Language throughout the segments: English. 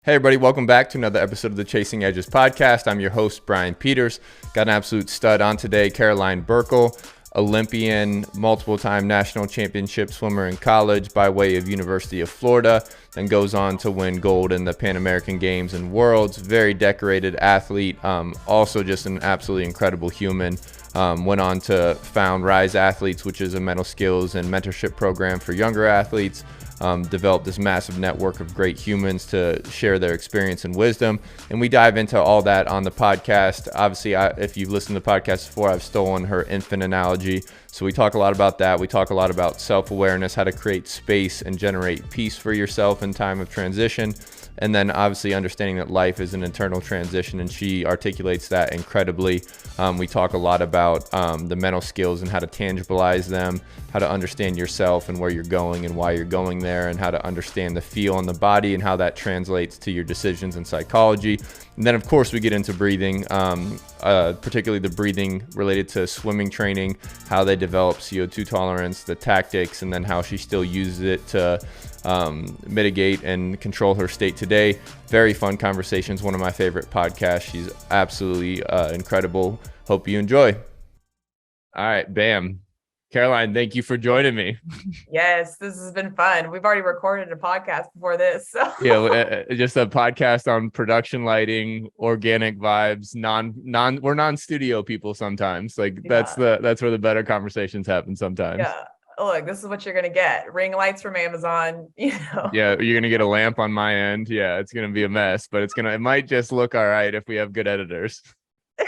Hey everybody, welcome back to another episode of the Chasing Edges podcast. I'm your host, Brian Peters. Got an absolute stud on today, Caroline Burckle, Olympian, multiple-time national championship swimmer in college by way of University of Florida, then goes on to win gold in the Pan American Games and Worlds. Very decorated athlete, also just an absolutely incredible human. Went on to found Rise Athletes, which is a mental skills and mentorship program for younger athletes. Developed this massive network of great humans to share their experience and wisdom. And we dive into all that on the podcast. Obviously, if you've listened to the podcast before, I've stolen her infant analogy. So we talk a lot about that. We talk a lot about self-awareness, how to create space and generate peace for yourself in time of transition. And then obviously understanding that life is an internal transition, and she articulates that incredibly. We talk a lot about the mental skills and how to tangibilize them, how to understand yourself and where you're going and why you're going there, and how to understand the feel in the body and how that translates to your decisions and psychology. And then, of course, we get into breathing, particularly the breathing related to swimming training, how they develop CO2 tolerance, the tactics, and then how she still uses it to mitigate and control her state today. Very fun conversations. One of my favorite podcasts. She's absolutely incredible. Hope you enjoy. All right, bam. Caroline, thank you for joining me. Yes, this has been fun. We've already recorded a podcast before this. So. Yeah, just a podcast on production lighting, organic vibes, we're non-studio people sometimes. That's where the better conversations happen sometimes. Yeah. Look, this is what you're gonna get. Ring lights from Amazon, Yeah, you're gonna get a lamp on my end. Yeah, it's gonna be a mess, but it might just look all right if we have good editors.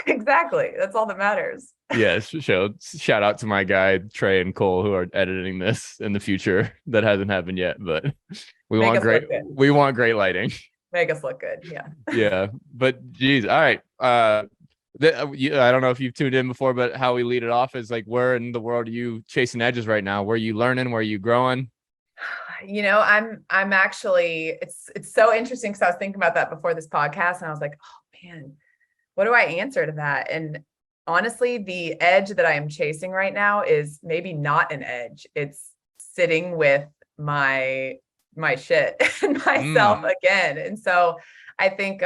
Exactly. That's all that matters. Yes, shout out to my guy Trey and Cole who are editing this in the future. That hasn't happened yet, but we want great lighting. Make us look good. Yeah. Yeah, but geez, all right. I don't know if you've tuned in before, but how we lead it off is like, where in the world are you chasing edges right now? Where are you learning? Where are you growing? I'm actually, it's so interesting because I was thinking about that before this podcast and I was like, oh man, what do I answer to that? And honestly, the edge that I am chasing right now is maybe not an edge. It's sitting with my shit and myself again. And so I think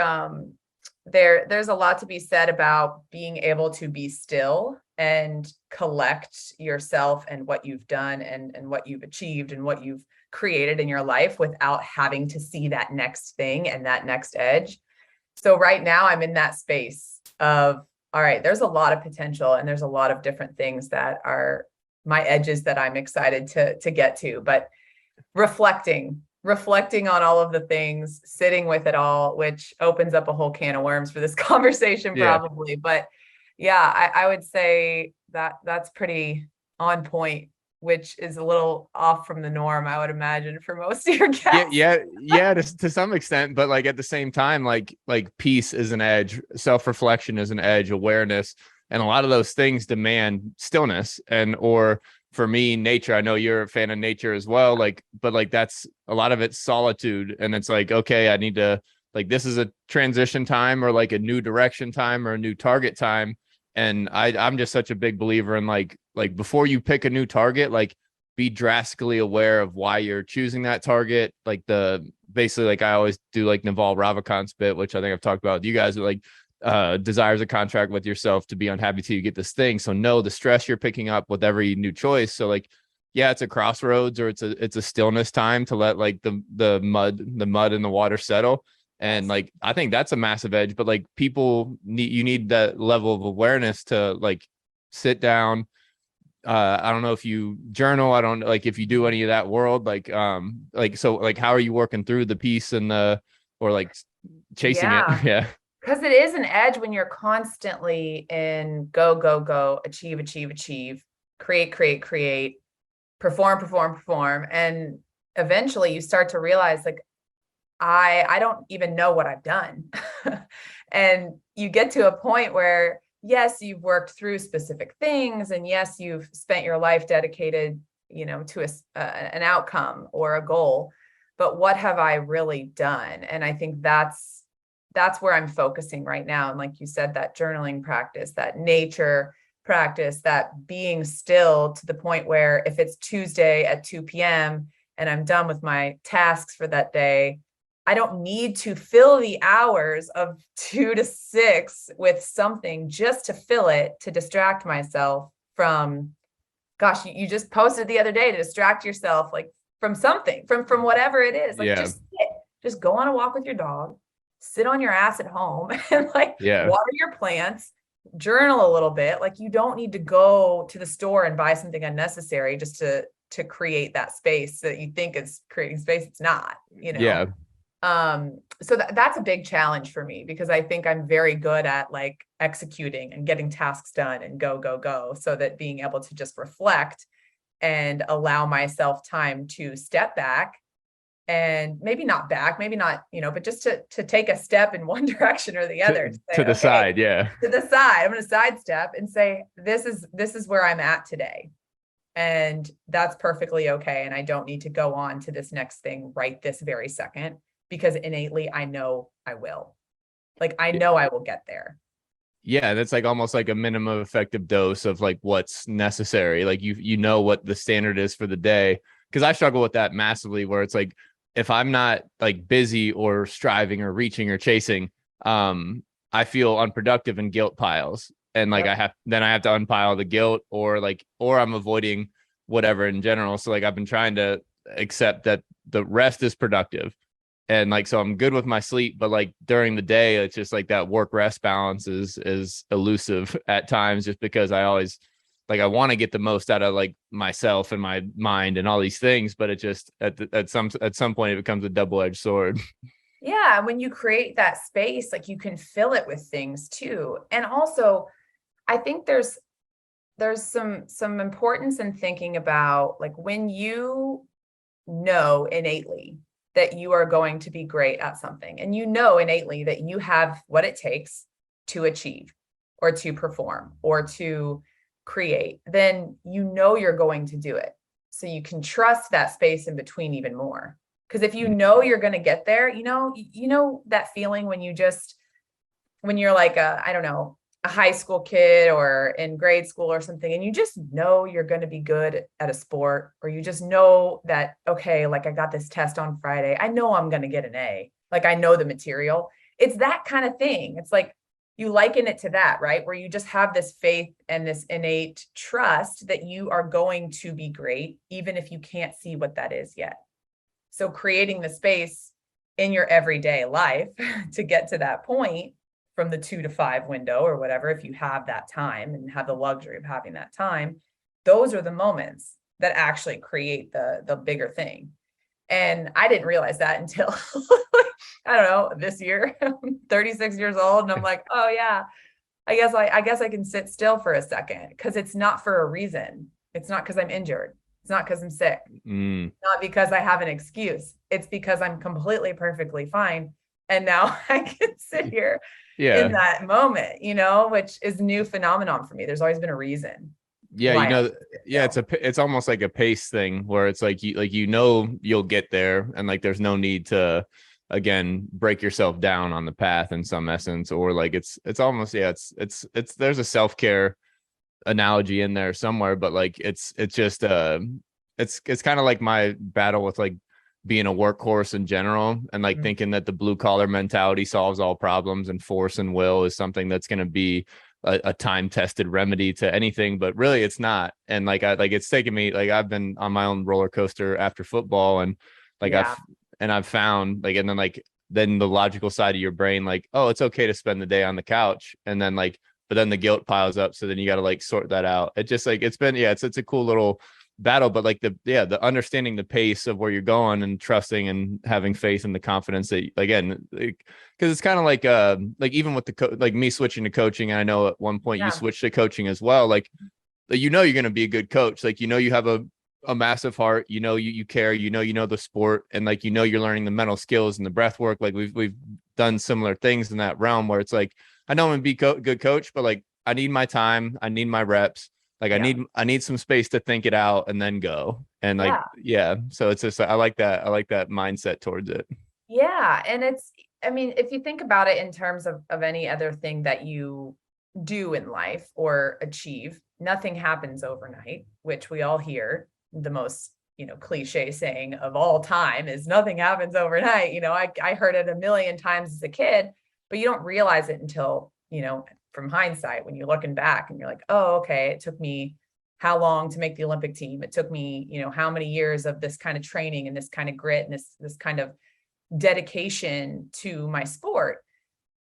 there's a lot to be said about being able to be still and collect yourself and what you've done and what you've achieved and what you've created in your life without having to see that next thing and that next edge. So right now I'm in that space of, all right, there's a lot of potential and there's a lot of different things that are my edges that I'm excited to get to, but reflecting on all of the things, sitting with it all, which opens up a whole can of worms for this conversation probably. Yeah. But yeah, I would say that's pretty on point, which is a little off from the norm, I would imagine, for most of your guests. Yeah, to some extent, but like at the same time, like peace is an edge, self-reflection is an edge, awareness, and a lot of those things demand stillness or for me, nature. I know you're a fan of nature as well, but that's a lot of it's solitude, and it's like, okay, I need to, this is a transition time or like a new direction time or a new target time. And I'm just such a big believer in like before you pick a new target, be drastically aware of why you're choosing that target. Basically, I always do Naval Ravikant's bit, which I think I've talked about with you guys, desires a contract with yourself to be unhappy till you get this thing. So know the stress you're picking up with every new choice. So it's a crossroads or it's a stillness time to let the mud in the water settle. And I think that's a massive edge, but you need that level of awareness to sit down. I don't know if you journal. I don't if you do any of that world, so how are you working through the peace and chasing it? Yeah. Because it is an edge when you're constantly in go, achieve, create, perform. And eventually you start to realize I don't even know what I've done. And you get to a point where, yes, you've worked through specific things. And yes, you've spent your life dedicated, to an outcome or a goal. But what have I really done? And I think that's where I'm focusing right now. And like you said, that journaling practice, that nature practice, that being still to the point where if it's Tuesday at 2 p.m. and I'm done with my tasks for that day, I don't need to fill the hours of 2 to 6 with something just to fill it, to distract myself from, gosh, you just posted the other day to distract yourself, like from something, from whatever it is. Like just go on a walk with your dog, sit on your ass at home and like water your plants, journal a little bit. Like you don't need to go to the store and buy something unnecessary just to create that space that you think is creating space. It's not, you know? So that's a big challenge for me, because I think I'm very good at like executing and getting tasks done and go. So that being able to just reflect and allow myself time to step back, and maybe not, you know, but just to take a step in one direction or the other, to the side. To the side. I'm going to sidestep and say, this is where I'm at today. And that's perfectly okay. And I don't need to go on to this next thing right this very second, because innately I know I will. Like, I know I will get there. Yeah, that's like almost like a minimum effective dose of like what's necessary. Like you know what the standard is for the day. Because I struggle with that massively, where it's like, if I'm not like busy or striving or reaching or chasing, I feel unproductive and guilt piles. And like I have to unpile the guilt, or I'm avoiding whatever in general. So like I've been trying to accept that the rest is productive. And like, so I'm good with my sleep, but like during the day, it's just like that work rest balance is elusive at times, just because I always like, I want to get the most out of like myself and my mind and all these things, but it just at some point it becomes a double-edged sword. Yeah. When you create that space, like you can fill it with things too. And also I think there's some importance in thinking about like, when you know innately that you are going to be great at something, and you know innately that you have what it takes to achieve or to perform or to create, then you know you're going to do it. So you can trust that space in between even more. Because if you know you're going to get there, you know that feeling when you're like I don't know, a high school kid or in grade school or something, and you just know you're going to be good at a sport, or you just know that, okay, like I got this test on Friday, I know I'm going to get an A, like I know the material. It's that kind of thing. It's like you liken it to that, right? Where you just have this faith and this innate trust that you are going to be great, even if you can't see what that is yet. So creating the space in your everyday life to get to that point, from the 2 to 5 window or whatever, if you have that time and have the luxury of having that time, those are the moments that actually create the bigger thing. And I didn't realize that until I don't know, this year. I'm 36 years old, and I'm like, oh yeah, I guess I can sit still for a second, because it's not for a reason. It's not because I'm injured. It's not because I'm sick. Not because I have an excuse. It's because I'm completely perfectly fine. And now I can sit here in that moment, you know, which is a new phenomenon for me. There's always been a reason. It's almost like a pace thing, where it's like you know you'll get there, and like there's no need to again break yourself down on the path in some essence, or like it's almost it's there's a self-care analogy in there somewhere, but like it's just it's kind of like my battle with like being a workhorse in general, and like thinking that the blue collar mentality solves all problems, and force and will is something that's going to be a time tested remedy to anything, but really it's not. And like it's taken me, like I've been on my own roller coaster after football, and like I've found like, and then the logical side of your brain, like, oh, it's okay to spend the day on the couch, and then like, but then the guilt piles up, so then you got to like sort that out. It just like, it's been it's a cool little battle, but like the understanding the pace of where you're going, and trusting and having faith and the confidence that, again, because it's kind of like even with like me switching to coaching, and I know at one point you switched to coaching as well, like you know you're going to be a good coach, like you know you have a massive heart, you know you care, you know the sport, and like you know you're learning the mental skills and the breath work. Like we've done similar things in that realm, where it's like I know I'm gonna be good coach, but like I need my time, I need my reps. Like I need some space to think it out and then go. And like, so it's just, I like that mindset towards it. Yeah. And I mean, if you think about it in terms of any other thing that you do in life or achieve, nothing happens overnight, which we all hear the most cliche saying of all time is nothing happens overnight. I heard it a million times as a kid, but you don't realize it until, from hindsight, when you're looking back and you're like, oh, okay, it took me how long to make the Olympic team? It took me, how many years of this kind of training and this kind of grit and this kind of dedication to my sport.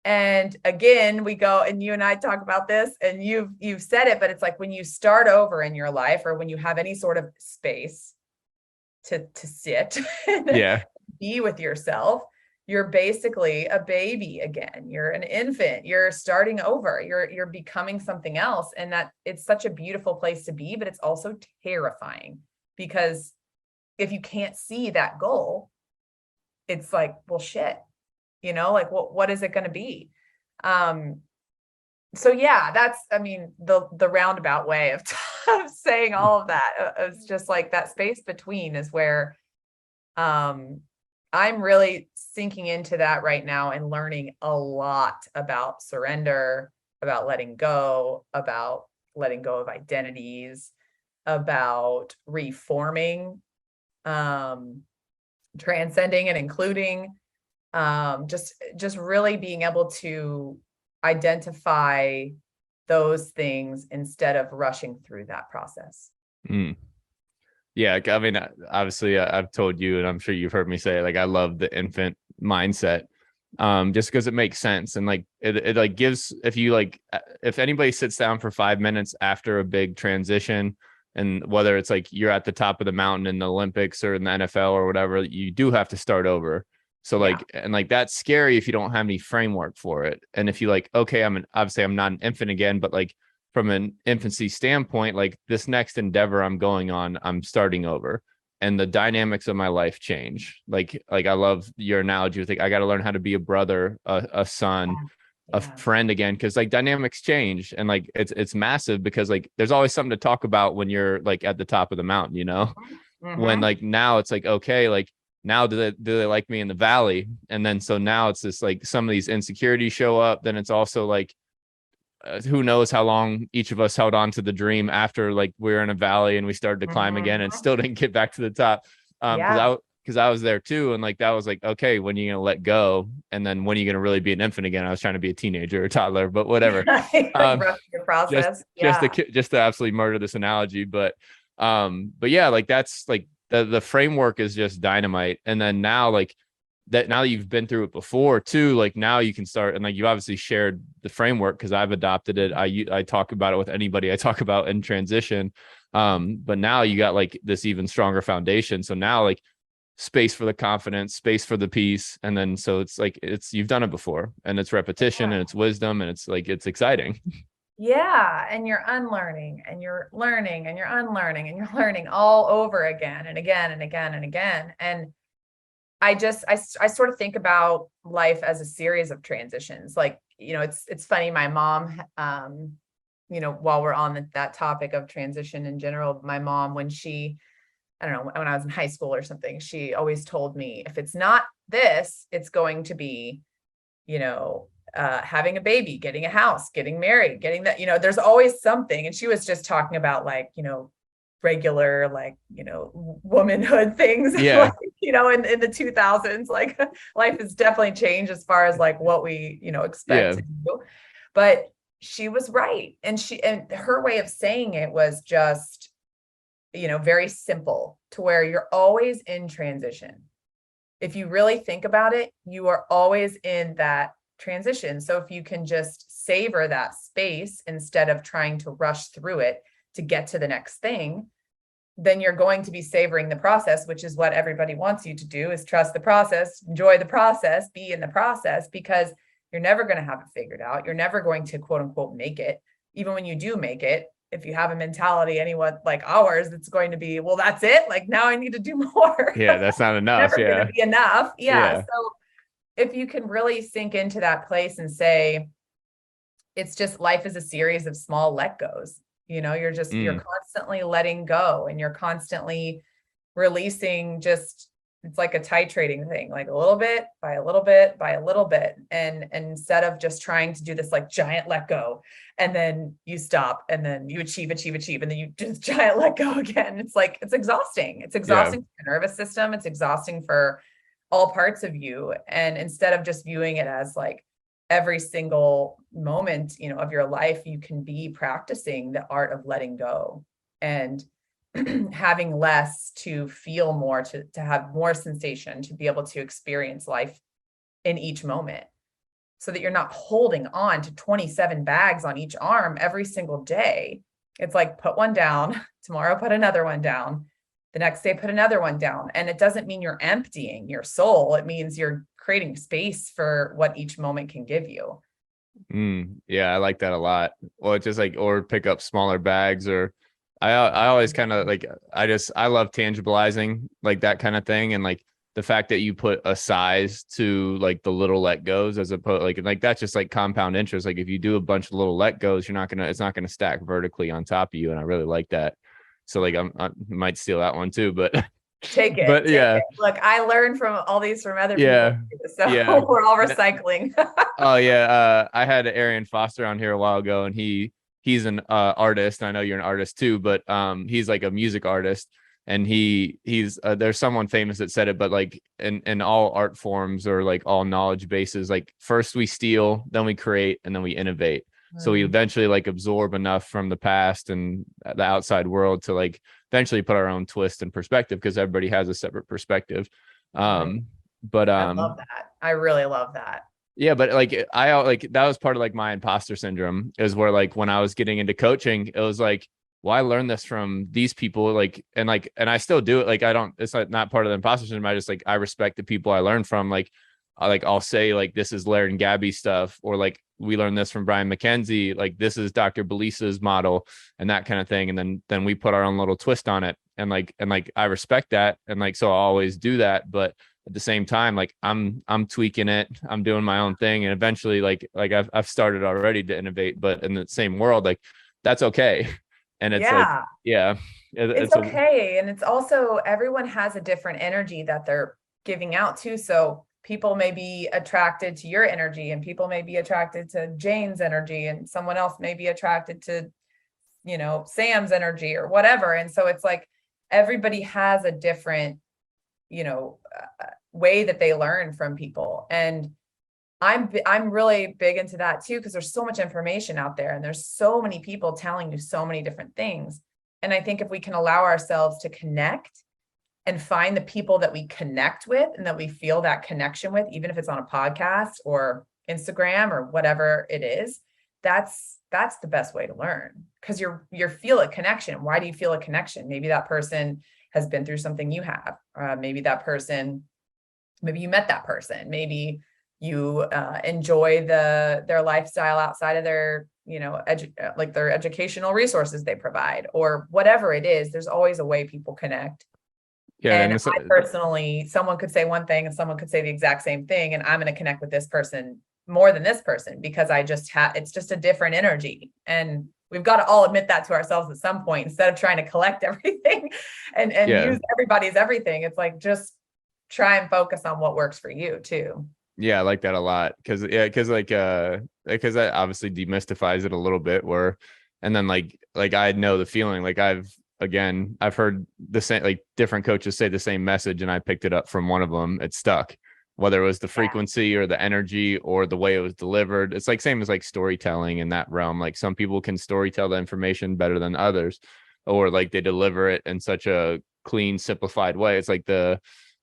And again, we go, and you and I talk about this, and you've said it, but it's like when you start over in your life, or when you have any sort of space to sit and be with yourself, you're basically a baby again. You're an infant. You're starting over. You're becoming something else. And that it's such a beautiful place to be, but it's also terrifying, because if you can't see that goal, it's like, well, shit, like what is it going to be? So yeah, that's, the roundabout way of saying all of that. It's just like that space between is where, I'm really sinking into that right now and learning a lot about surrender, about letting go of identities, about reforming, transcending and including, just really being able to identify those things instead of rushing through that process. Yeah, obviously I've told you, and I'm sure you've heard me say, like, I love the infant mindset, just because it makes sense. And like, it like gives, if anybody sits down for 5 minutes after a big transition, and whether it's like you're at the top of the mountain in the Olympics or in the NFL or whatever, you do have to start over. So and that's scary if you don't have any framework for it. And if you like, okay, obviously I'm not an infant again, but like from an infancy standpoint, like this next endeavor I'm going on, I'm starting over, and the dynamics of my life change. Like I love your analogy with, like, I got to learn how to be a brother, a son, a friend again, because like dynamics change, and like it's massive, because like there's always something to talk about when you're like at the top of the mountain, when like now it's like, okay, like now do they like me in the valley? And then so now it's just like some of these insecurities show up. Then it's also like, who knows how long each of us held on to the dream after like we were in a valley and we started to climb again and still didn't get back to the top. Because I was there too. And like, that was like, okay, when are you going to let go? And then when are you going to really be an infant again? I was trying to be a teenager or toddler, but whatever. Your process. Just to absolutely murder this analogy. But yeah, like that's like the framework is just dynamite. And then now, like, that now that you've been through it before too, like now you can start, and like you obviously shared the framework because I've adopted it. I talk about it with anybody I talk about in transition. But now you got like this even stronger foundation. So now like space for the confidence, space for the peace. And then, so it's like, you've done it before, and it's repetition and it's wisdom, and it's like, it's exciting. Yeah. And you're unlearning and you're learning and you're unlearning and you're learning all over again and again and again and again. And I sort of think about life as a series of transitions. Like, it's funny. My mom, while we're on that topic of transition in general, my mom, when I don't know, when I was in high school or something, she always told me, if it's not this, it's going to be, having a baby, getting a house, getting married, getting that, there's always something. And she was just talking about like, regular, like, womanhood things, yeah. like, in the 2000s, like life has definitely changed as far as like what we, expect to do. But she was right. And her way of saying it was just, very simple, to where you're always in transition. If you really think about it, you are always in that transition. So if you can just savor that space instead of trying to rush through it to get to the next thing, then you're going to be savoring the process, which is what everybody wants you to do, is trust the process, enjoy the process, be in the process, because you're never going to have it figured out. You're never going to quote unquote make it. Even when you do make it, if you have a mentality, anyone like ours, it's going to be, well, that's it. Like, now I need to do more. Yeah. That's not enough. Never going to be enough. Yeah. So if you can really sink into that place and say, it's just, life is a series of small let goes. You're constantly letting go, and you're constantly releasing just it's like a titrating thing, like a little bit by a little bit by a little bit. And instead of just trying to do this like giant let go, and then you stop and then you achieve, and then you just giant let go again. It's like, it's exhausting. It's exhausting for your nervous system. It's exhausting for all parts of you. And instead of just viewing it as like every single moment, of your life, you can be practicing the art of letting go and having less to feel more, to have more sensation, to be able to experience life in each moment, so that you're not holding on to 27 bags on each arm every single day. It's like, put one down, tomorrow put another one down, the next day put another one down. And it doesn't mean you're emptying your soul. It means you're creating space for what each moment can give you. Yeah, I like that a lot. Well, it's just like, or pick up smaller bags, or I always kind of like, I love tangibilizing, like that kind of thing. And like the fact that you put a size to like the little let goes, as opposed like that's just like compound interest. Like if you do a bunch of little let goes, it's not gonna stack vertically on top of you. And I really like that. So like I might steal that one too, but take it. But yeah, look, I learned from all these from other yeah, people, so yeah. we're all recycling. Oh yeah, I had Arian Foster on here a while ago, and he's an artist. I know you're an artist too, but he's like a music artist, and he's there's someone famous that said it, but like in all art forms, or like all knowledge bases, like first we steal, then we create, and then we innovate. So we eventually like absorb enough from the past and the outside world to like eventually put our own twist and perspective, because everybody has a separate perspective. But I love that. I really love that. yeah, but like I like that was part of like my imposter syndrome, is where like when I was getting into coaching, it was like, well, I learned this from these people, and I still do it. Like I don't, it's like not part of the imposter syndrome. I just like, I respect the people I learned from. Like I'll say like, this is Laird and Gabby stuff, or like we learned this from Brian McKenzie, like this is Dr. Belisa's model, and that kind of thing. And then we put our own little twist on it. And like I respect that. And like, so I always do that. But at the same time, like I'm tweaking it, I'm doing my own thing. And eventually like I've started already to innovate, but in the same world, like that's okay. And it's like, yeah, it's okay. And it's also, everyone has a different energy that they're giving out to. So people may be attracted to your energy, and people may be attracted to Jane's energy, and someone else may be attracted to, Sam's energy or whatever. And so it's like, everybody has a different, way that they learn from people. And I'm really big into that too, because there's so much information out there, and there's so many people telling you so many different things. And I think if we can allow ourselves to connect and find the people that we connect with and that we feel that connection with, even if it's on a podcast or Instagram or whatever it is, that's the best way to learn, because you feel a connection. Why do you feel a connection? Maybe that person has been through something you have. Maybe you met that person. Maybe you enjoy their lifestyle outside of their, like their educational resources they provide, or whatever it is. There's always a way people connect. Yeah, and I personally, someone could say one thing and someone could say the exact same thing, and I'm going to connect with this person more than this person, because it's just a different energy. And we've got to all admit that to ourselves at some point, instead of trying to collect everything and use everybody's everything. It's like, just try and focus on what works for you too. Yeah, I like that a lot, because that obviously demystifies it a little bit. And then like I know the feeling, like I've heard the same, like different coaches say the same message, and I picked it up from one of them. It stuck, whether it was the frequency or the energy or the way it was delivered. It's like same as like storytelling in that realm. Like some people can storytell the information better than others, or like they deliver it in such a clean, simplified way. It's like the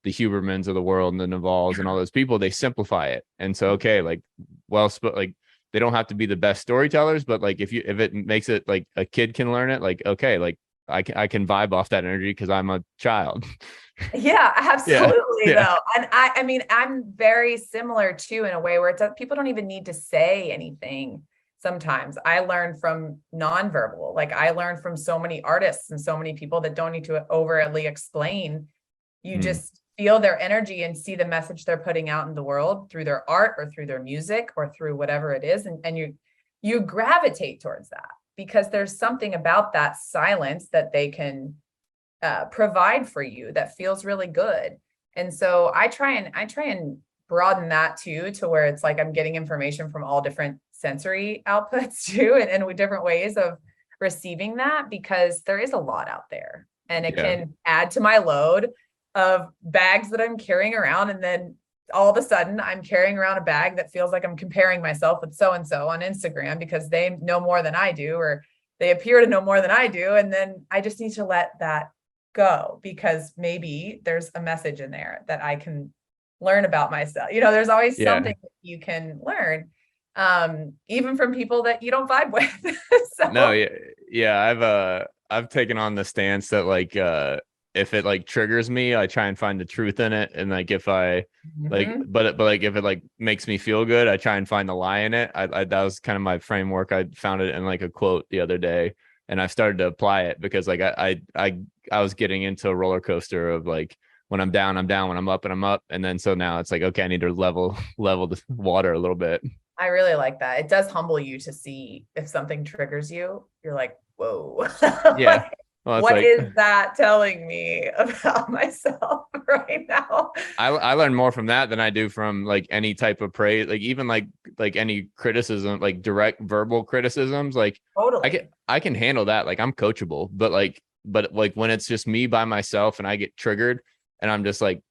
Hubermans of the world and the Navals and all those people, they simplify it. And so, okay, like, like they don't have to be the best storytellers, but like, if it makes it like a kid can learn it, like, okay, like I can vibe off that energy because I'm a child. Yeah, absolutely. Though. And I mean, I'm very similar too, in a way where people don't even need to say anything. Sometimes I learn from nonverbal, like I learn from so many artists and so many people that don't need to overtly explain. You just feel their energy and see the message they're putting out in the world through their art or through their music or through whatever it is. And you gravitate towards that, because there's something about that silence that they can provide for you that feels really good. And so I try and broaden that too, to where it's like I'm getting information from all different sensory outputs too, and with different ways of receiving that, because there is a lot out there, and it can add to my load of bags that I'm carrying around. And then all of a sudden I'm carrying around a bag that feels like I'm comparing myself with so-and-so on Instagram because they know more than I do, or they appear to know more than I do. And then I just need to let that go, because maybe there's a message in there that I can learn about myself. There's always something that you can learn, even from people that you don't vibe with. No, I've taken on the stance that like if it like triggers me, I try and find the truth in it, and like if I but like if it like makes me feel good, I try and find the lie in it. I that was kind of my framework. I found it in like a quote the other day, and I started to apply it, because like I was getting into a roller coaster of like, when I'm down, I'm down. When I'm up, and I'm up. And then so now it's like, okay, I need to level the water a little bit. I really like that. It does humble you to see if something triggers you. You're like, whoa. Yeah. Well, what is that telling me about myself right now? I learn more from that than I do from like any type of praise, like even like any criticism, like direct verbal criticisms. Like totally. I can handle that. Like I'm coachable, but like when it's just me by myself and I get triggered and I'm just like,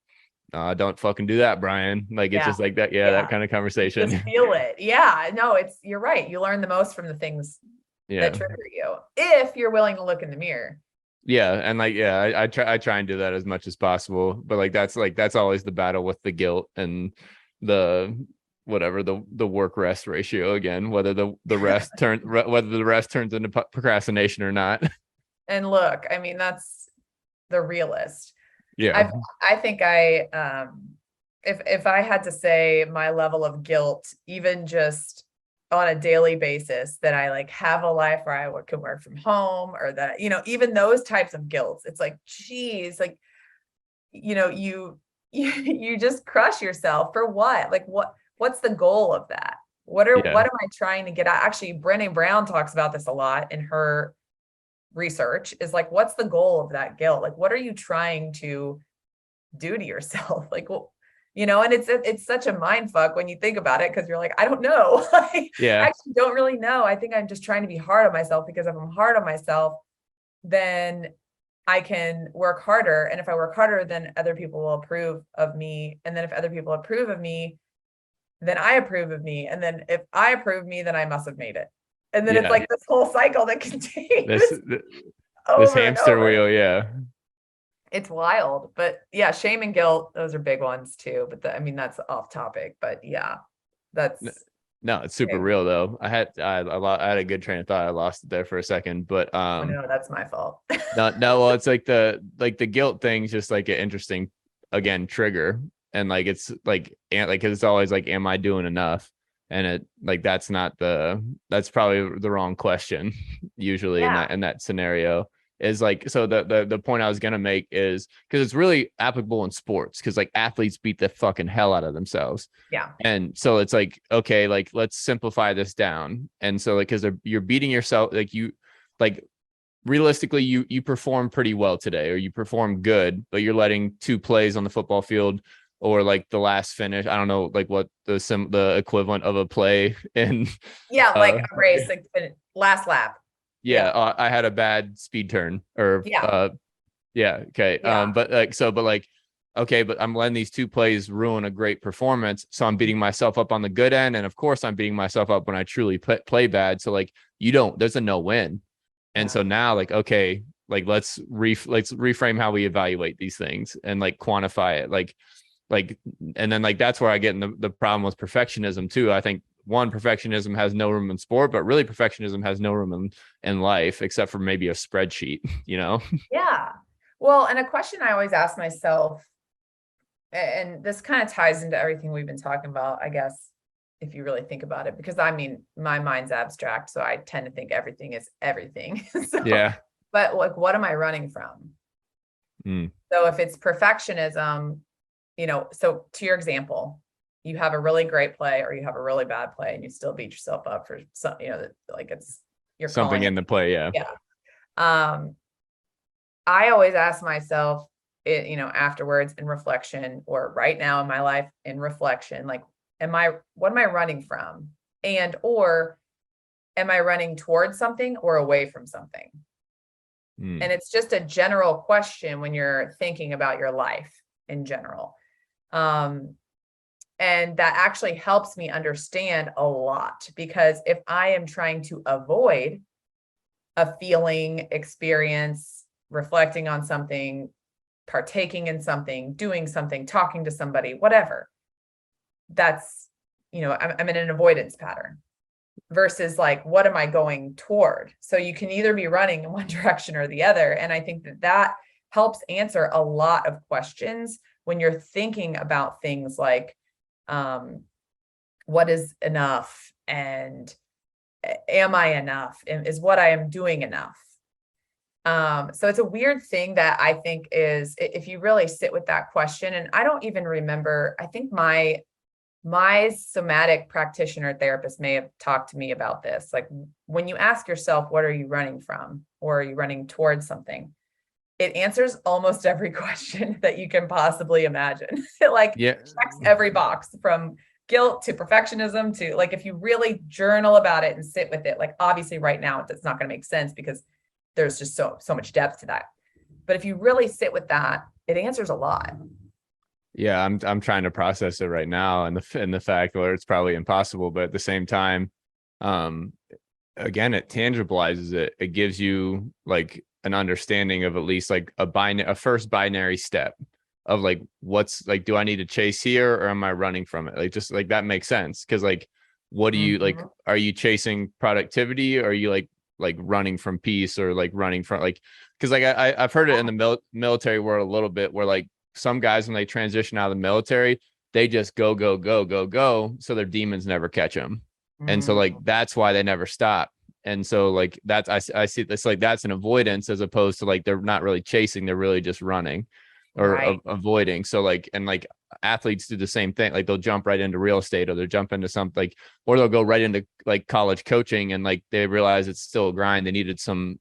don't fucking do that, Brian. Like it's just like that. Yeah, that kind of conversation. Just feel it. Yeah, no, you're right. You learn the most from the things that trigger you, if you're willing to look in the mirror. Yeah. And like, I try and do that as much as possible, but like that's always the battle with the guilt and the whatever the work rest ratio again, whether the rest turns into procrastination or not. And look, I mean, that's the realist. Yeah. I think if I had to say my level of guilt, even just on a daily basis, that I like have a life where I can work from home, or that, even those types of guilt, it's like, geez, like, you just crush yourself for what? Like, what's the goal of that? What am I trying to get at? Actually, Brené Brown talks about this a lot in her research, is like, what's the goal of that guilt? Like, what are you trying to do to yourself? Like, well, and it's such a mind fuck when you think about it, because you're like, I don't know. I actually don't really know. I think I'm just trying to be hard on myself, because if I'm hard on myself, then I can work harder. And if I work harder, then other people will approve of me. And then if other people approve of me, then I approve of me. And then if I approve of me, then I must have made it. And then it's like this whole cycle that continues. This hamster wheel. Yeah. It's wild. But yeah, shame and guilt, those are big ones too. But that's off topic. But yeah, that's. No, it's super real though. I had a good train of thought. I lost it there for a second, but no, that's my fault. no, well, it's like the guilt thing's just like an interesting, again, trigger. And like it's like it's always like, am I doing enough? And it like that's probably the wrong question usually in that scenario. Is like, so the point I was gonna make is, because it's really applicable in sports, because like athletes beat the fucking hell out of themselves. Yeah. And so it's like, okay, like let's simplify this down. And so like, because you're beating yourself, like you like realistically you perform pretty well today, or you perform good, but you're letting 2 plays on the football field, or like the last finish, I don't know like what the equivalent of a play in like a race, like last lap. I had a bad speed turn, or okay. But I'm letting these 2 plays ruin a great performance, so I'm beating myself up on the good end, and of course I'm beating myself up when I truly play bad. So like there's a no win. And so now like, okay, like let's reframe how we evaluate these things and like quantify it, like and then like that's where I get in the problem with perfectionism too. I think perfectionism has no room in sport, but really perfectionism has no room in life, except for maybe a spreadsheet, Yeah. Well, and a question I always ask myself, and this kind of ties into everything we've been talking about, I guess, if you really think about it, because my mind's abstract, so I tend to think everything is everything. But like, what am I running from? So if it's perfectionism, so to your example, you have a really great play or you have a really bad play, and you still beat yourself up for some, like you're something in the play. Yeah. I always ask myself, it, afterwards in reflection, or right now in my life in reflection, like, what am I running from? And, or am I running towards something or away from something? And it's just a general question when you're thinking about your life in general. And that actually helps me understand a lot, because if I am trying to avoid a feeling, experience, reflecting on something, partaking in something, doing something, talking to somebody, whatever, that's, I'm in an avoidance pattern. Versus like, what am I going toward? So you can either be running in one direction or the other. And I think that helps answer a lot of questions when you're thinking about things like, what is enough? And am I enough? Is what I am doing enough? So it's a weird thing that I think is, if you really sit with that question, and I don't even remember, I think my somatic practitioner therapist may have talked to me about this. Like, when you ask yourself, what are you running from? Or are you running towards something? It answers almost every question that you can possibly imagine. It checks every box, from guilt to perfectionism to, like, if you really journal about it and sit with it, like, obviously right now it's not going to make sense because there's just so much depth to that. But if you really sit with that, it answers a lot. Yeah, I'm trying to process it right now, and the fact where it's probably impossible, but at the same time, again, it tangibilizes it. It gives you like an understanding of at least like a first binary step of like, what's like, do I need to chase here, or am I running from it? Like, just like that makes sense, because like, what do you like? Are you chasing productivity, or are you like running from peace, or like running from like? Because like I've heard it in the military world a little bit, where like some guys, when they transition out of the military, they just go, so their demons never catch them. And so like, that's why they never stop. And so like, that's, I see this, like, that's an avoidance, as opposed to like, they're not really chasing, they're really just running or avoiding. So like, and like athletes do the same thing. Like, they'll jump right into real estate, or they'll jump into something like, or they'll go right into like college coaching, and like, they realize it's still a grind. They needed some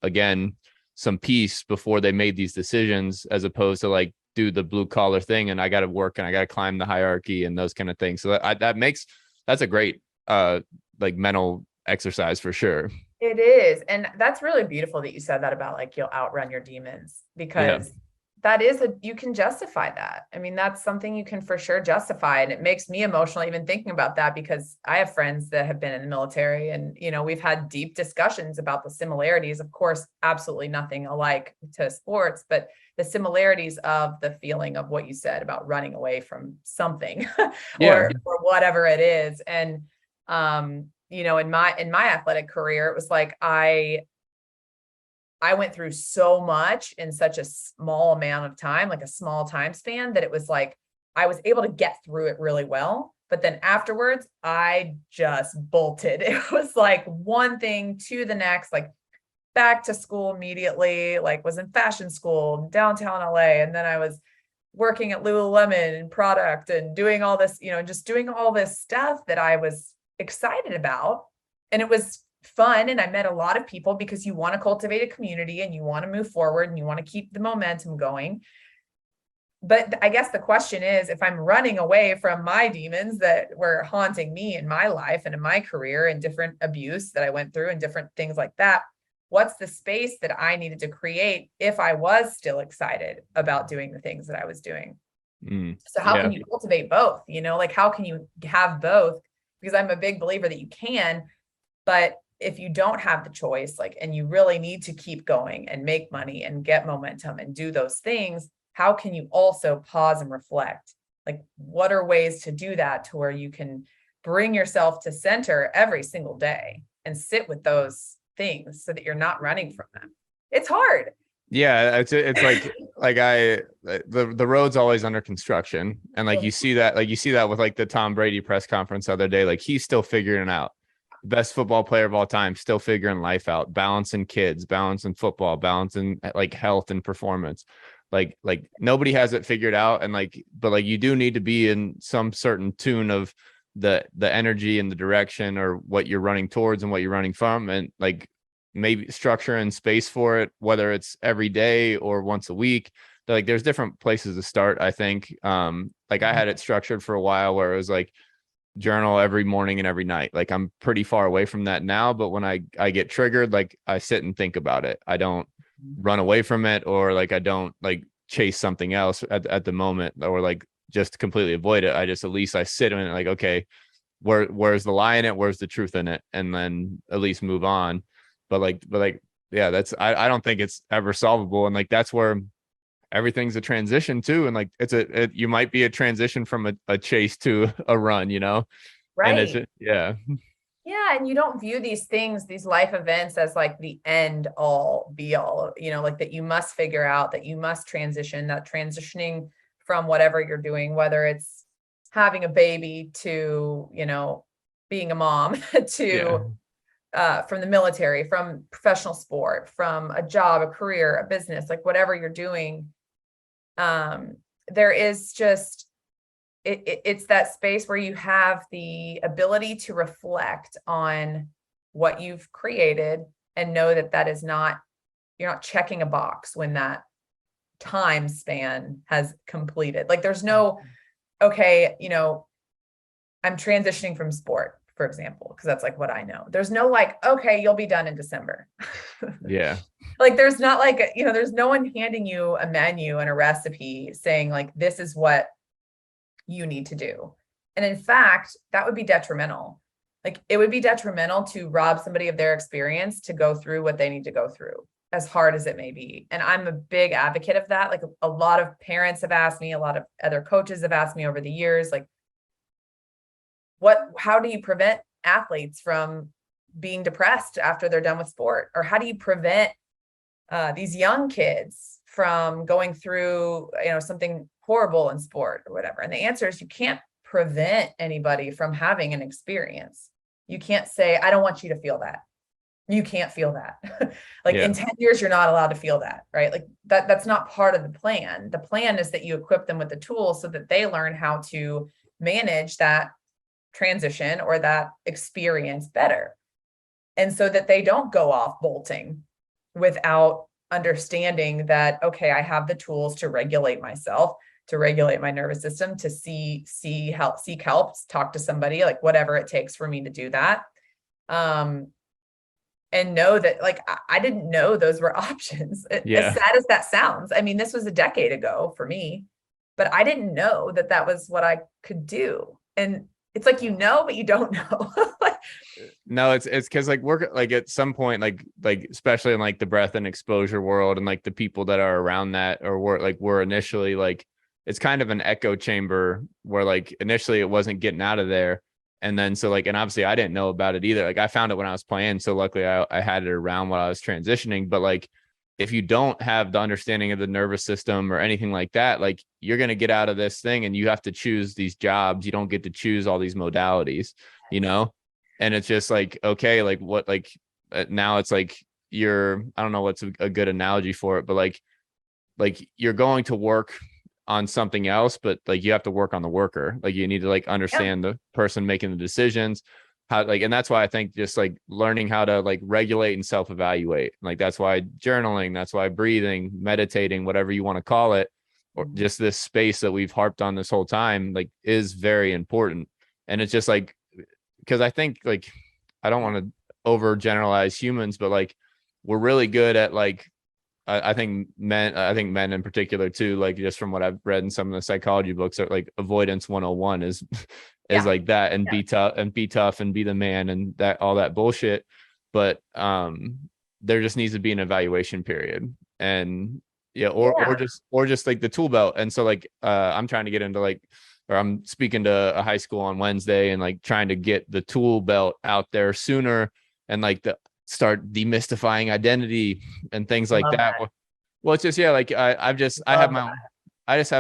peace before they made these decisions, as opposed to like, do the blue collar thing, and I got to work, and I got to climb the hierarchy and those kind of things. So that's a great like mental exercise for sure. It is. And that's really beautiful that you said that about like, you'll outrun your demons, because that is you can justify that. I mean, that's something you can for sure justify. And it makes me emotional even thinking about that, because I have friends that have been in the military, and, we've had deep discussions about the similarities. Of course, absolutely nothing alike to sports, but the similarities of the feeling of what you said about running away from something or whatever it is. And, in my athletic career, it was like, I went through so much in such a small amount of time, like a small time span, that it was like, I was able to get through it really well. But then afterwards, I just bolted. It was like one thing to the next, like back to school immediately, like was in fashion school, downtown LA. And then I was working at Lululemon and product and doing all this, just doing all this stuff that I was excited about. And it was fun. And I met a lot of people, because you want to cultivate a community and you want to move forward and you want to keep the momentum going. But I guess the question is, if I'm running away from my demons that were haunting me in my life and in my career, and different abuse that I went through and different things like that, what's the space that I needed to create if I was still excited about doing the things that I was doing? So how can you cultivate both? Like, how can you have both? Because I'm a big believer that you can, but if you don't have the choice, like, and you really need to keep going and make money and get momentum and do those things, how can you also pause and reflect? Like, what are ways to do that to where you can bring yourself to center every single day and sit with those things so that you're not running from them? It's hard. Yeah, it's like the road's always under construction, and like you see that with like the Tom Brady press conference the other day, like he's still figuring it out. Best football player of all time, still figuring life out, balancing kids, balancing football, balancing like health and performance. Like nobody has it figured out, and but you do need to be in some certain tune of the energy and the direction, or what you're running towards and what you're running from, and like maybe structure and space for it, whether it's every day or once a week. like there's different places to start, I think. Like I had it structured for a while where it was like journal every morning and every night. Like I'm pretty far away from that now, but when I get triggered, like I sit and think about it. I don't run away from it, or like I don't like chase something else at the moment, or like just completely avoid it. I just, at least I sit in it like, okay, where's the lie in it? Where's the truth in it? And then at least move on. But like, yeah, that's, I don't think it's ever solvable. And like, that's where everything's a transition too. And like, you might be a transition from a chase to a run, you know? And it's, Right. yeah. Yeah. And you don't view these things, these life events, as like the end all be all, you know, like that you must figure out, that you must transition, that transitioning from whatever you're doing, whether it's having a baby to, you know, being a mom Yeah. to from the military, from professional sport, from a job, a career, a business, like whatever you're doing. There is just, it's that space where you have the ability to reflect on what you've created and know that that is not, you're not checking a box when that time span has completed. Like there's no, okay, you know, I'm transitioning from sport, for example, because that's like what I know. There's no like, okay, you'll be done in December. Yeah. Like there's not like, you know, there's no one handing you a menu and a recipe saying like, this is what you need to do. And in fact, that would be detrimental. Like it would be detrimental to rob somebody of their experience to go through what they need to go through, as hard as it may be. And I'm a big advocate of that. Like a lot of parents have asked me, a lot of other coaches have asked me over the years, like, how do you prevent athletes from being depressed after they're done with sport? Or how do you prevent these young kids from going through, you know, something horrible in sport or whatever? And the answer is you can't prevent anybody from having an experience. You can't say, I don't want you to feel that. You can't feel that. Like Yeah. in 10 years, you're not allowed to feel that, right? Like that's not part of the plan. The plan is that you equip them with the tools so that they learn how to manage that transition or that experience better. And so that they don't go off bolting without understanding that, okay, I have the tools to regulate myself, to regulate my nervous system, to seek help, talk to somebody, like whatever it takes for me to do that. And know that, like, I didn't know those were options. As sad as that sounds. I mean, this was a decade ago for me, but I didn't know that that was what I could do. And it's like, you know, but you don't know. No, it's because like we're like at some point, like especially in like the breath and exposure world, and like the people that are around that, or we're initially like, it's kind of an echo chamber where like initially it wasn't getting out of there. And then so like, and obviously I didn't know about it either. Like I found it when I was playing. So luckily I had it around while I was transitioning. But like, if you don't have the understanding of the nervous system or anything like that, like you're going to get out of this thing and you have to choose these jobs. You don't get to choose all these modalities, you know? And it's just like, okay, like what, like now it's like I don't know what's a good analogy for it, but like you're going to work on something else, but like you have to work on the worker. Like you need to like understand the person making the decisions, how, like, and that's why I think just like learning how to like regulate and self-evaluate. Like that's why journaling, that's why breathing, meditating, whatever you want to call it, or just this space that we've harped on this whole time, like is very important. And it's just like, because I think like, I don't want to overgeneralize humans, but like we're really good at like, I think men in particular too, like just from what I've read in some of the psychology books, are like avoidance 101 is like that, and be tough and be the man and that, all that bullshit. But there just needs to be an evaluation period, and or just like the tool belt. And so like I'm trying to get into like, or I'm speaking to a high school on Wednesday and like trying to get the tool belt out there sooner, and like start demystifying identity and things like that. Well, it's just, like I just have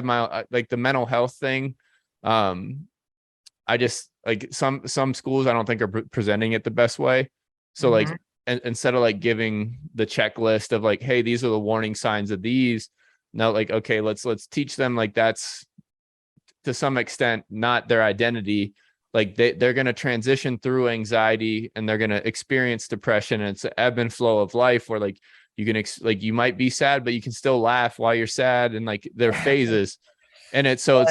my like the mental health thing. I just like some schools I don't think are presenting it the best way. So like, and instead of like giving the checklist of like, hey, these are the warning signs of these. Now, like, okay, let's teach them like that's to some extent not their identity. Like they're going to transition through anxiety and they're going to experience depression, and it's an ebb and flow of life where like You can like, you might be sad, but you can still laugh while you're sad, and like there are phases. And so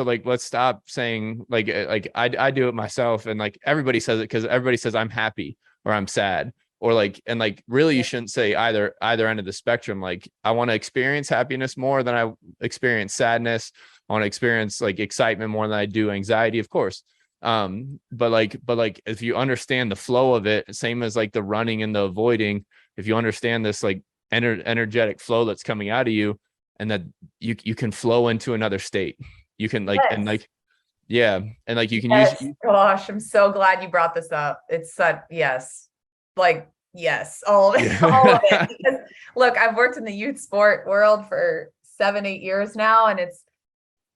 like, let's stop saying like I do it myself, and like everybody says it because everybody says I'm happy or I'm sad, or like, and like really you shouldn't say either end of the spectrum. Like, I want to experience happiness more than I experience sadness. I want to experience like excitement more than I do anxiety, of course. But like if you understand the flow of it, same as like the running and the avoiding, if you understand this like energetic flow that's coming out of you, and that you can flow into another state. You can like, and like, yeah. And like, you can use, gosh, I'm so glad you brought this up. It's such, yes. Like, yes, all of it, yeah. all of it. Because look, I've worked in the youth sport world for 7-8 years now, and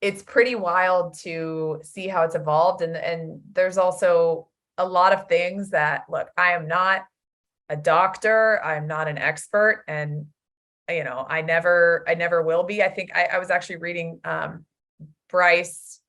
it's pretty wild to see how it's evolved. And there's also a lot of things that, look, I am not a doctor, I'm not an expert, and you know, I never will be. I think I was actually reading Bryce's,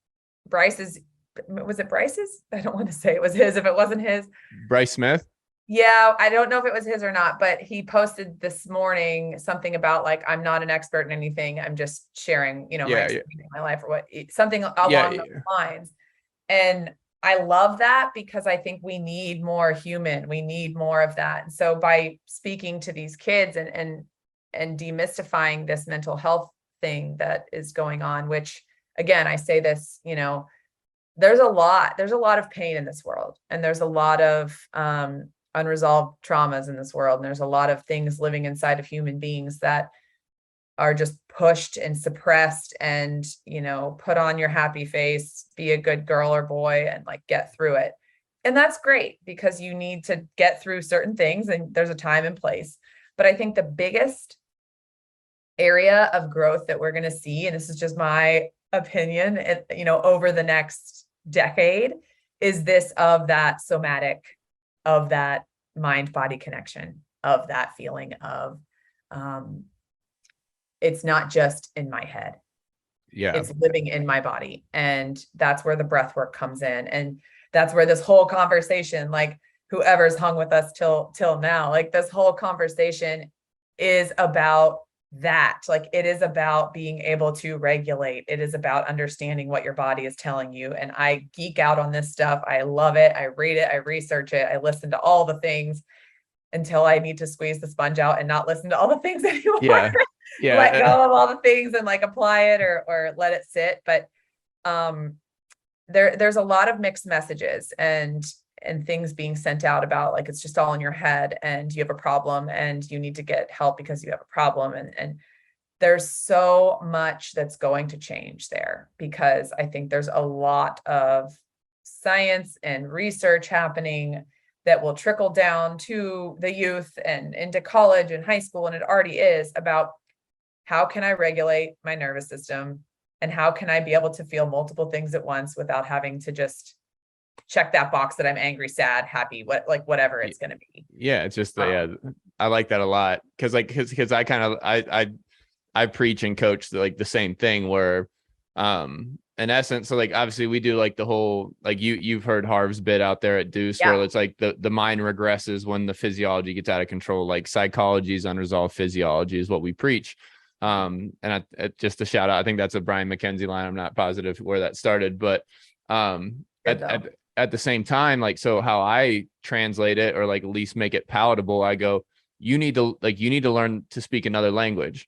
was it Bryce's? I don't want to say it was his if it wasn't his. Bryce Smith. Yeah, I don't know if it was his or not, but he posted this morning something about like, I'm not an expert in anything, I'm just sharing, you know, my life, or something along those lines. And I love that, because I think we need more human, we need more of that. And so by speaking to these kids and demystifying this mental health thing that is going on, which again, I say this, you know, there's a lot of pain in this world, and there's a lot of unresolved traumas in this world. And there's a lot of things living inside of human beings that are just pushed and suppressed, and, you know, put on your happy face, be a good girl or boy, and like get through it. And that's great, because you need to get through certain things, and there's a time and place. But I think the biggest area of growth that we're going to see, and this is just my opinion, you know, over the next decade, is this of that somatic, of that mind-body connection, of that feeling of it's not just in my head. Yeah, it's living in my body. And that's where the breath work comes in. And that's where this whole conversation, like whoever's hung with us till now, like this whole conversation is about that. Like, it is about being able to regulate. It is about understanding what your body is telling you. And I geek out on this stuff. I love it. I read it. I research it. I listen to all the things until I need to squeeze the sponge out and not listen to all the things anymore. Yeah. Let go of all the things and like apply it or let it sit. But there's a lot of mixed messages and things being sent out about like, it's just all in your head and you have a problem and you need to get help because you have a problem. And there's so much that's going to change there, because I think there's a lot of science and research happening that will trickle down to the youth and into college and high school. And it already is about, how can I regulate my nervous system, and how can I be able to feel multiple things at once without having to just check that box that I'm angry, sad, happy, whatever it's going to be. Yeah. It's just, I like that a lot. Cause I kind of, I preach and coach like the same thing where, in essence, so like, obviously we do like the whole, like you've heard Harv's bit out there at Deuce, where it's like the mind regresses when the physiology gets out of control. Like psychology is unresolved physiology is what we preach. And just a shout out, I think that's a Brian McKenzie line. I'm not positive where that started, but at the same time, like, so how I translate it, or like at least make it palatable, I go, you need to learn to speak another language.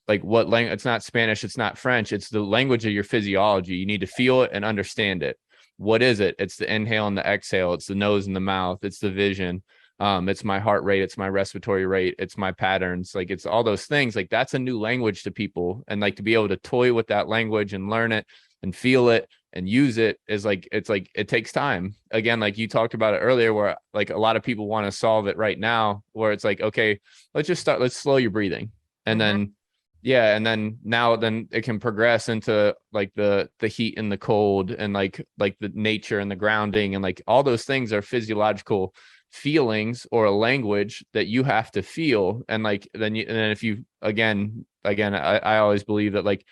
Like, what language? It's not Spanish, it's not French, it's the language of your physiology. You need to feel it and understand it. What is it? It's the inhale and the exhale, it's the nose and the mouth, it's the vision. It's my heart rate, it's my respiratory rate, it's my patterns, like it's all those things. Like, that's a new language to people, and like to be able to toy with that language and learn it and feel it and use it is like, it's like, it takes time. Again, like you talked about it earlier, where like a lot of people want to solve it right now, where it's like, okay, let's slow your breathing. And then then it can progress into like the heat and the cold, and like the nature and the grounding, and like all those things are physiological feelings or a language that you have to feel. And like, and then if you, again, I always believe that like,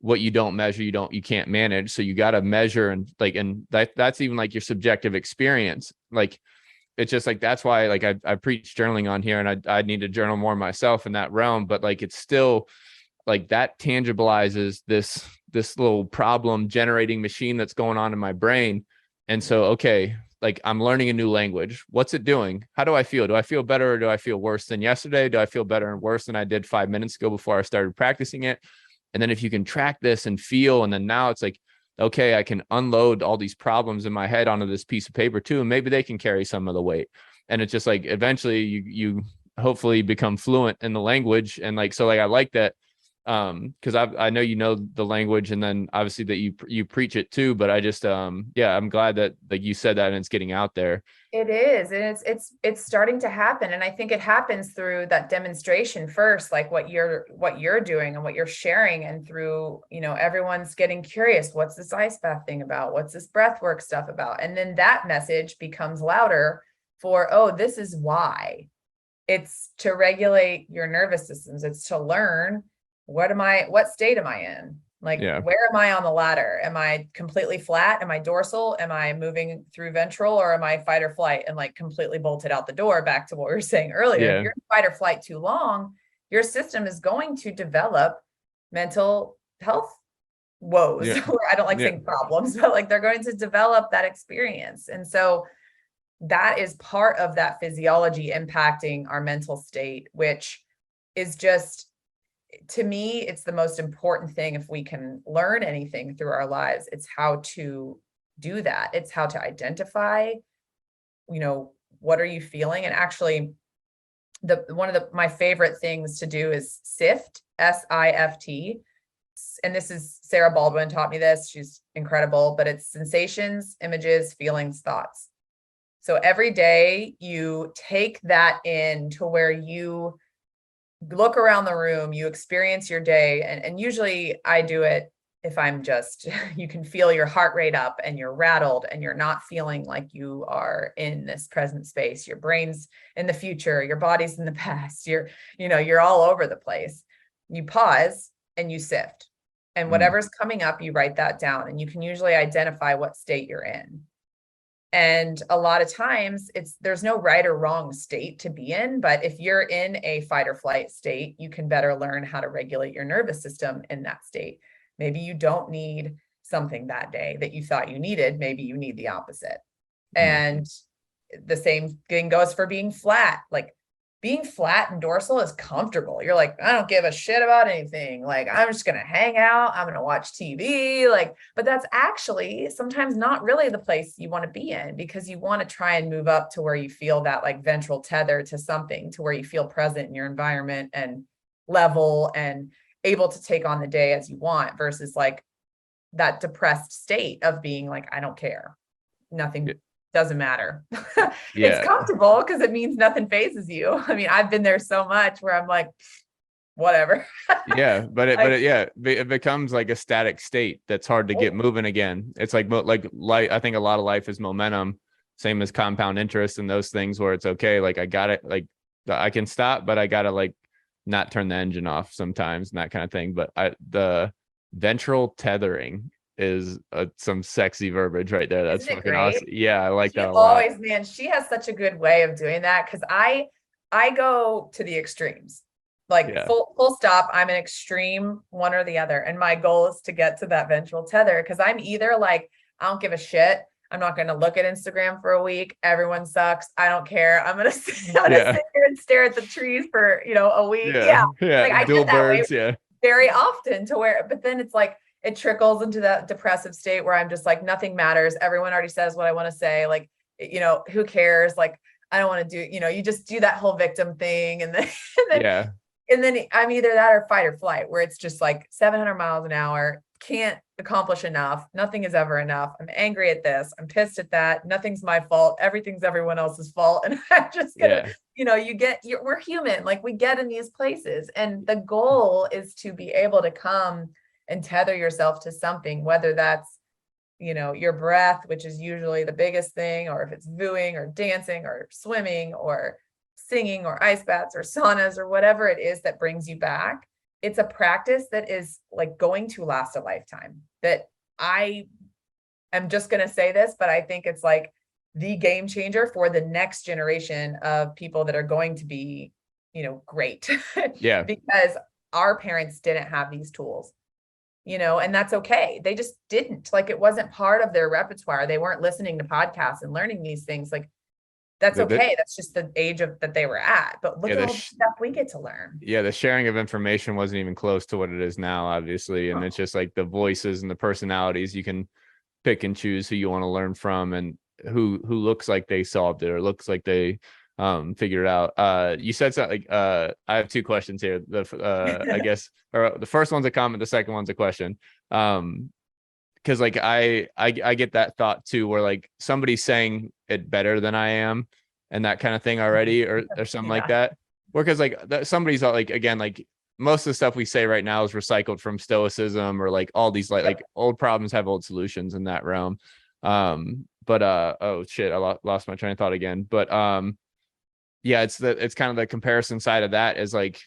what you don't measure, you can't manage. So you got to measure, and like, and that's even like your subjective experience. Like, it's just like, that's why like I preach journaling on here, and I need to journal more myself in that realm. But like, it's still like that tangibilizes this little problem generating machine that's going on in my brain. And so, okay, like I'm learning a new language. What's it doing? How do I feel? Do I feel better, or do I feel worse than yesterday? Do I feel better and worse than I did 5 minutes ago before I started practicing it? And then if you can track this and feel, and then now it's like, okay, I can unload all these problems in my head onto this piece of paper too, and maybe they can carry some of the weight. And it's just like, eventually you hopefully become fluent in the language. And like, so like, I like that. Because I know, you know, the language, and then obviously that you preach it too, but I just yeah, I'm glad that like you said that and it's getting out there. It is, and it's starting to happen. And I think it happens through that demonstration first, like what you're doing and what you're sharing, and through, you know, everyone's getting curious. What's this ice bath thing about? What's this breathwork stuff about? And then that message becomes louder for, oh, this is why. It's to regulate your nervous systems. It's to learn, what state am I in? Like, where am I on the ladder? Am I completely flat? Am I dorsal? Am I moving through ventral, or am I fight or flight and like completely bolted out the door? Back to what we were saying earlier. If you're in fight or flight too long, your system is going to develop mental health woes. I don't like saying problems, but like they're going to develop that experience. And so that is part of that physiology impacting our mental state, which is just, to me, it's the most important thing. If we can learn anything through our lives, it's how to do that. It's how to identify, you know, what are you feeling? And actually, one of my favorite things to do is SIFT, SIFT. And this is Sarah Baldwin taught me this. She's incredible, but it's sensations, images, feelings, thoughts. So every day you take that in to where you look around the room, you experience your day. And usually I do it if I'm just, you can feel your heart rate up and you're rattled and you're not feeling like you are in this present space. Your brain's in the future, your body's in the past, you're all over the place. You pause and you sift. And whatever's coming up, you write that down, and you can usually identify what state you're in. And a lot of times there's no right or wrong state to be in, but if you're in a fight or flight state, you can better learn how to regulate your nervous system in that state. Maybe you don't need something that day that you thought you needed. Maybe you need the opposite. And the same thing goes for being flat. Like, being flat and dorsal is comfortable. You're like, I don't give a shit about anything. Like, I'm just going to hang out. I'm going to watch TV. Like, but that's actually sometimes not really the place you want to be in, because you want to try and move up to where you feel that like ventral tether to something, to where you feel present in your environment and level and able to take on the day as you want, versus like that depressed state of being like, I don't care. Nothing doesn't matter. It's comfortable because it means nothing phases you. I mean, I've been there so much where I'm like, whatever. But it becomes like a static state that's hard to get moving again. It's like life. I think a lot of life is momentum, same as compound interest and those things, where it's okay. Like, I got it. Like, I can stop, but I gotta like not turn the engine off sometimes and that kind of thing. But the ventral tethering is some sexy verbiage right there. That's fucking awesome. Yeah, I like that a lot. Always, man, she has such a good way of doing that, because I go to the extremes. Like, full stop. I'm an extreme one or the other. And my goal is to get to that ventral tether, because I'm either like, I don't give a shit. I'm not going to look at Instagram for a week. Everyone sucks. I don't care. I'm going to sit here and stare at the trees for, a week. Yeah. Like, I get that way very often, to where, but then it's like, it trickles into that depressive state where I'm just like, nothing matters. Everyone already says what I want to say. Like, who cares? Like, I don't want to do, you just do that whole victim thing. And then I'm either that or fight or flight, where it's just like 700 miles an hour, can't accomplish enough. Nothing is ever enough. I'm angry at this. I'm pissed at that. Nothing's my fault. Everything's everyone else's fault. And I'm just gonna, we're human. Like, we get in these places, and the goal is to be able to come and tether yourself to something, whether that's, your breath, which is usually the biggest thing, or if it's vooing or dancing or swimming or singing or ice baths or saunas or whatever it is that brings you back. It's a practice that is like going to last a lifetime. That I am just going to say this, but I think it's like the game changer for the next generation of people that are going to be, great. Yeah. Because our parents didn't have these tools, and that's okay. They just didn't. Like, it wasn't part of their repertoire. They weren't listening to podcasts and learning these things. Like, that's okay. That's just the age that they were at. But look at all the stuff we get to learn. Yeah, the sharing of information wasn't even close to what it is now, obviously. And it's just like the voices and the personalities. You can pick and choose who you want to learn from and who looks like they solved it or looks like they figured it out. You said something like I have two questions here. I guess, or the first one's a comment, the second one's a question. Because like I get that thought too, where like somebody's saying it better than I am and that kind of thing already, or something like that. Because like somebody's like, again, like most of the stuff we say right now is recycled from stoicism or like all these like old problems have old solutions in that realm. But oh shit, I lost my train of thought again. But yeah, it's kind of the comparison side of that is like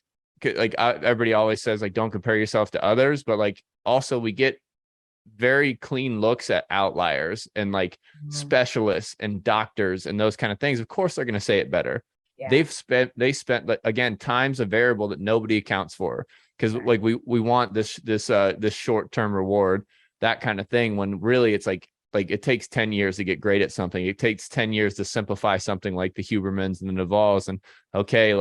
everybody always says like don't compare yourself to others, but like also we get very clean looks at outliers and like specialists and doctors and those kind of things. Of course they're going to say it better. Yeah. They spent like, again, time's a variable that nobody accounts for because like we want this short-term reward, that kind of thing, when really it's like it takes 10 years to get great at something. It takes 10 years to simplify something like the Hubermans and the Navals. And okay,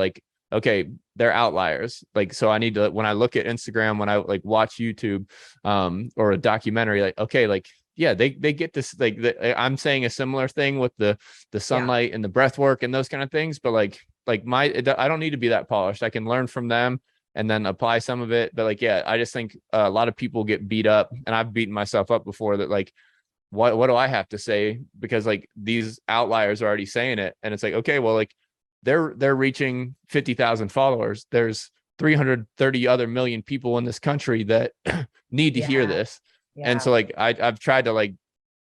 they're outliers. Like, so I need to, when I look at Instagram, when I like watch YouTube, or a documentary, like, okay, like, yeah, they get this, like, I'm saying a similar thing with the sunlight and the breath work and those kind of things. But I don't need to be that polished. I can learn from them and then apply some of it. But like, yeah, I just think a lot of people get beat up, and I've beaten myself up before that. Like, what do I have to say? Because like these outliers are already saying it. And it's like, okay, well, like, they're reaching 50,000 followers. There's 330 other million people in this country that need to hear this. Yeah. And so like, I've tried to like,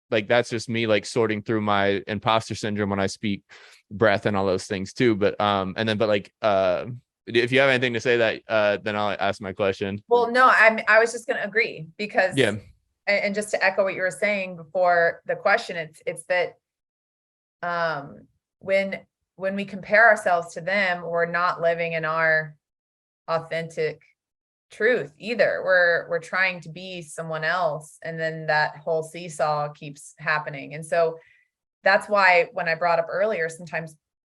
that's just me, like sorting through my imposter syndrome when I speak breath and all those things too. But, if you have anything to say that, then I'll ask my question. Well, no, I was just going to agree because, yeah. And just to echo what you were saying before the question, it's that, when we compare ourselves to them, we're not living in our authentic truth either. We're trying to be someone else. And then that whole seesaw keeps happening. And so that's why when I brought up earlier, sometimes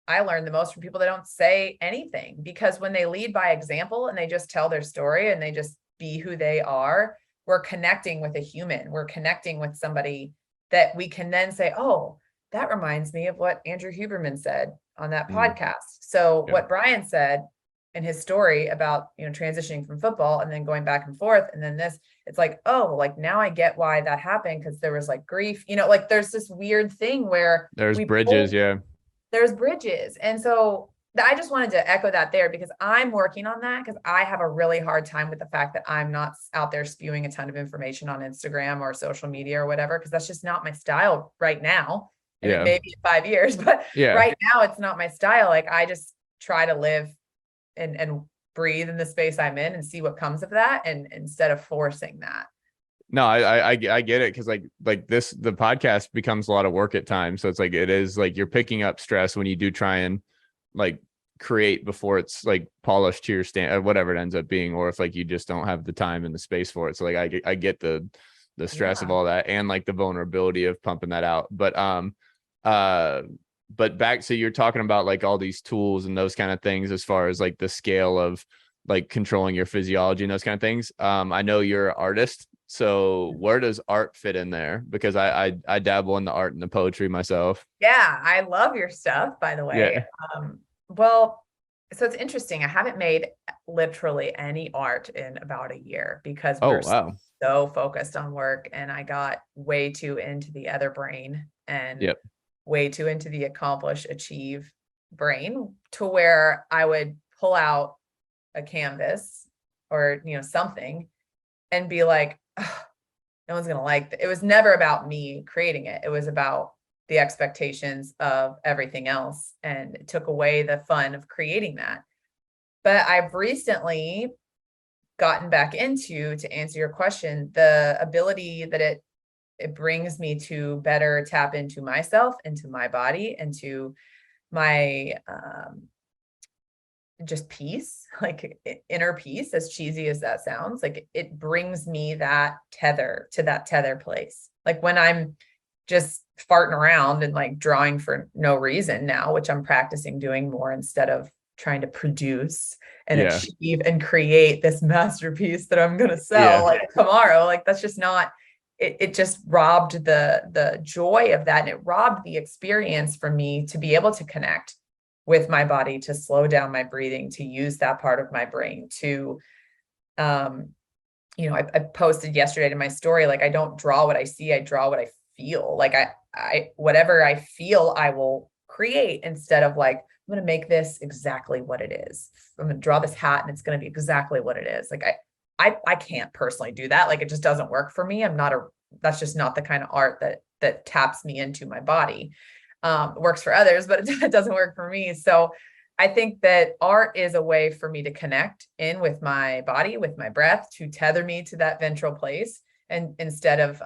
I learn the most from people that don't say anything, because when they lead by example and they just tell their story and they just be who they are, we're connecting with a human. We're connecting with somebody that we can then say, oh, that reminds me of what Andrew Huberman said on that podcast. So what Brian said in his story about, transitioning from football and then going back and forth. And then this, it's like, oh, like now I get why that happened. Cause there was like grief, like there's this weird thing where there's bridges. There's bridges. And so I just wanted to echo that there, because I'm working on that, because I have a really hard time with the fact that I'm not out there spewing a ton of information on Instagram or social media or whatever, because that's just not my style right now. And it may be in 5 years, but right now it's not my style. Like, I just try to live and breathe in the space I'm in and see what comes of that. And instead of forcing that. No, I get it. Cause like the podcast becomes a lot of work at times. So it's like, it is like, you're picking up stress when you do try and like create before it's like polished to your standard, whatever it ends up being, or if like, you just don't have the time and the space for it. So like, I get the stress of all that and like the vulnerability of pumping that out. But back, so you're talking about like all these tools and those kind of things as far as like the scale of like controlling your physiology and those kind of things. I know you're an artist, so where does art fit in there? Because I dabble in the art and the poetry myself. Yeah, I love your stuff, by the way. Yeah. Well, so it's interesting. I haven't made literally any art in about a year because we're so focused on work, and I got way too into the other brain and way too into the accomplish, achieve brain, to where I would pull out a canvas or, something and be like, oh, no one's going to like it. It was never about me creating it. It was about the expectations of everything else. And it took away the fun of creating that. But I've recently gotten back into, to answer your question, the ability that it it brings me to better tap into myself, into my body, into my just peace, like inner peace, as cheesy as that sounds. Like it brings me that tether place. Like when I'm just farting around and like drawing for no reason now, which I'm practicing doing more instead of trying to produce and achieve and create this masterpiece that I'm going to sell like tomorrow. Like that's just not, it just robbed the joy of that. And it robbed the experience for me to be able to connect with my body, to slow down my breathing, to use that part of my brain to, I posted yesterday to my story, like, I don't draw what I see, I draw what I feel. Like I whatever I feel, I will create, instead of like, I'm going to make this exactly what it is. I'm going to draw this hat and it's going to be exactly what it is. Like I can't personally do that. Like it just doesn't work for me. That's just not the kind of art that taps me into my body. It works for others, but it doesn't work for me. So I think that art is a way for me to connect in with my body, with my breath, to tether me to that ventral place, and instead of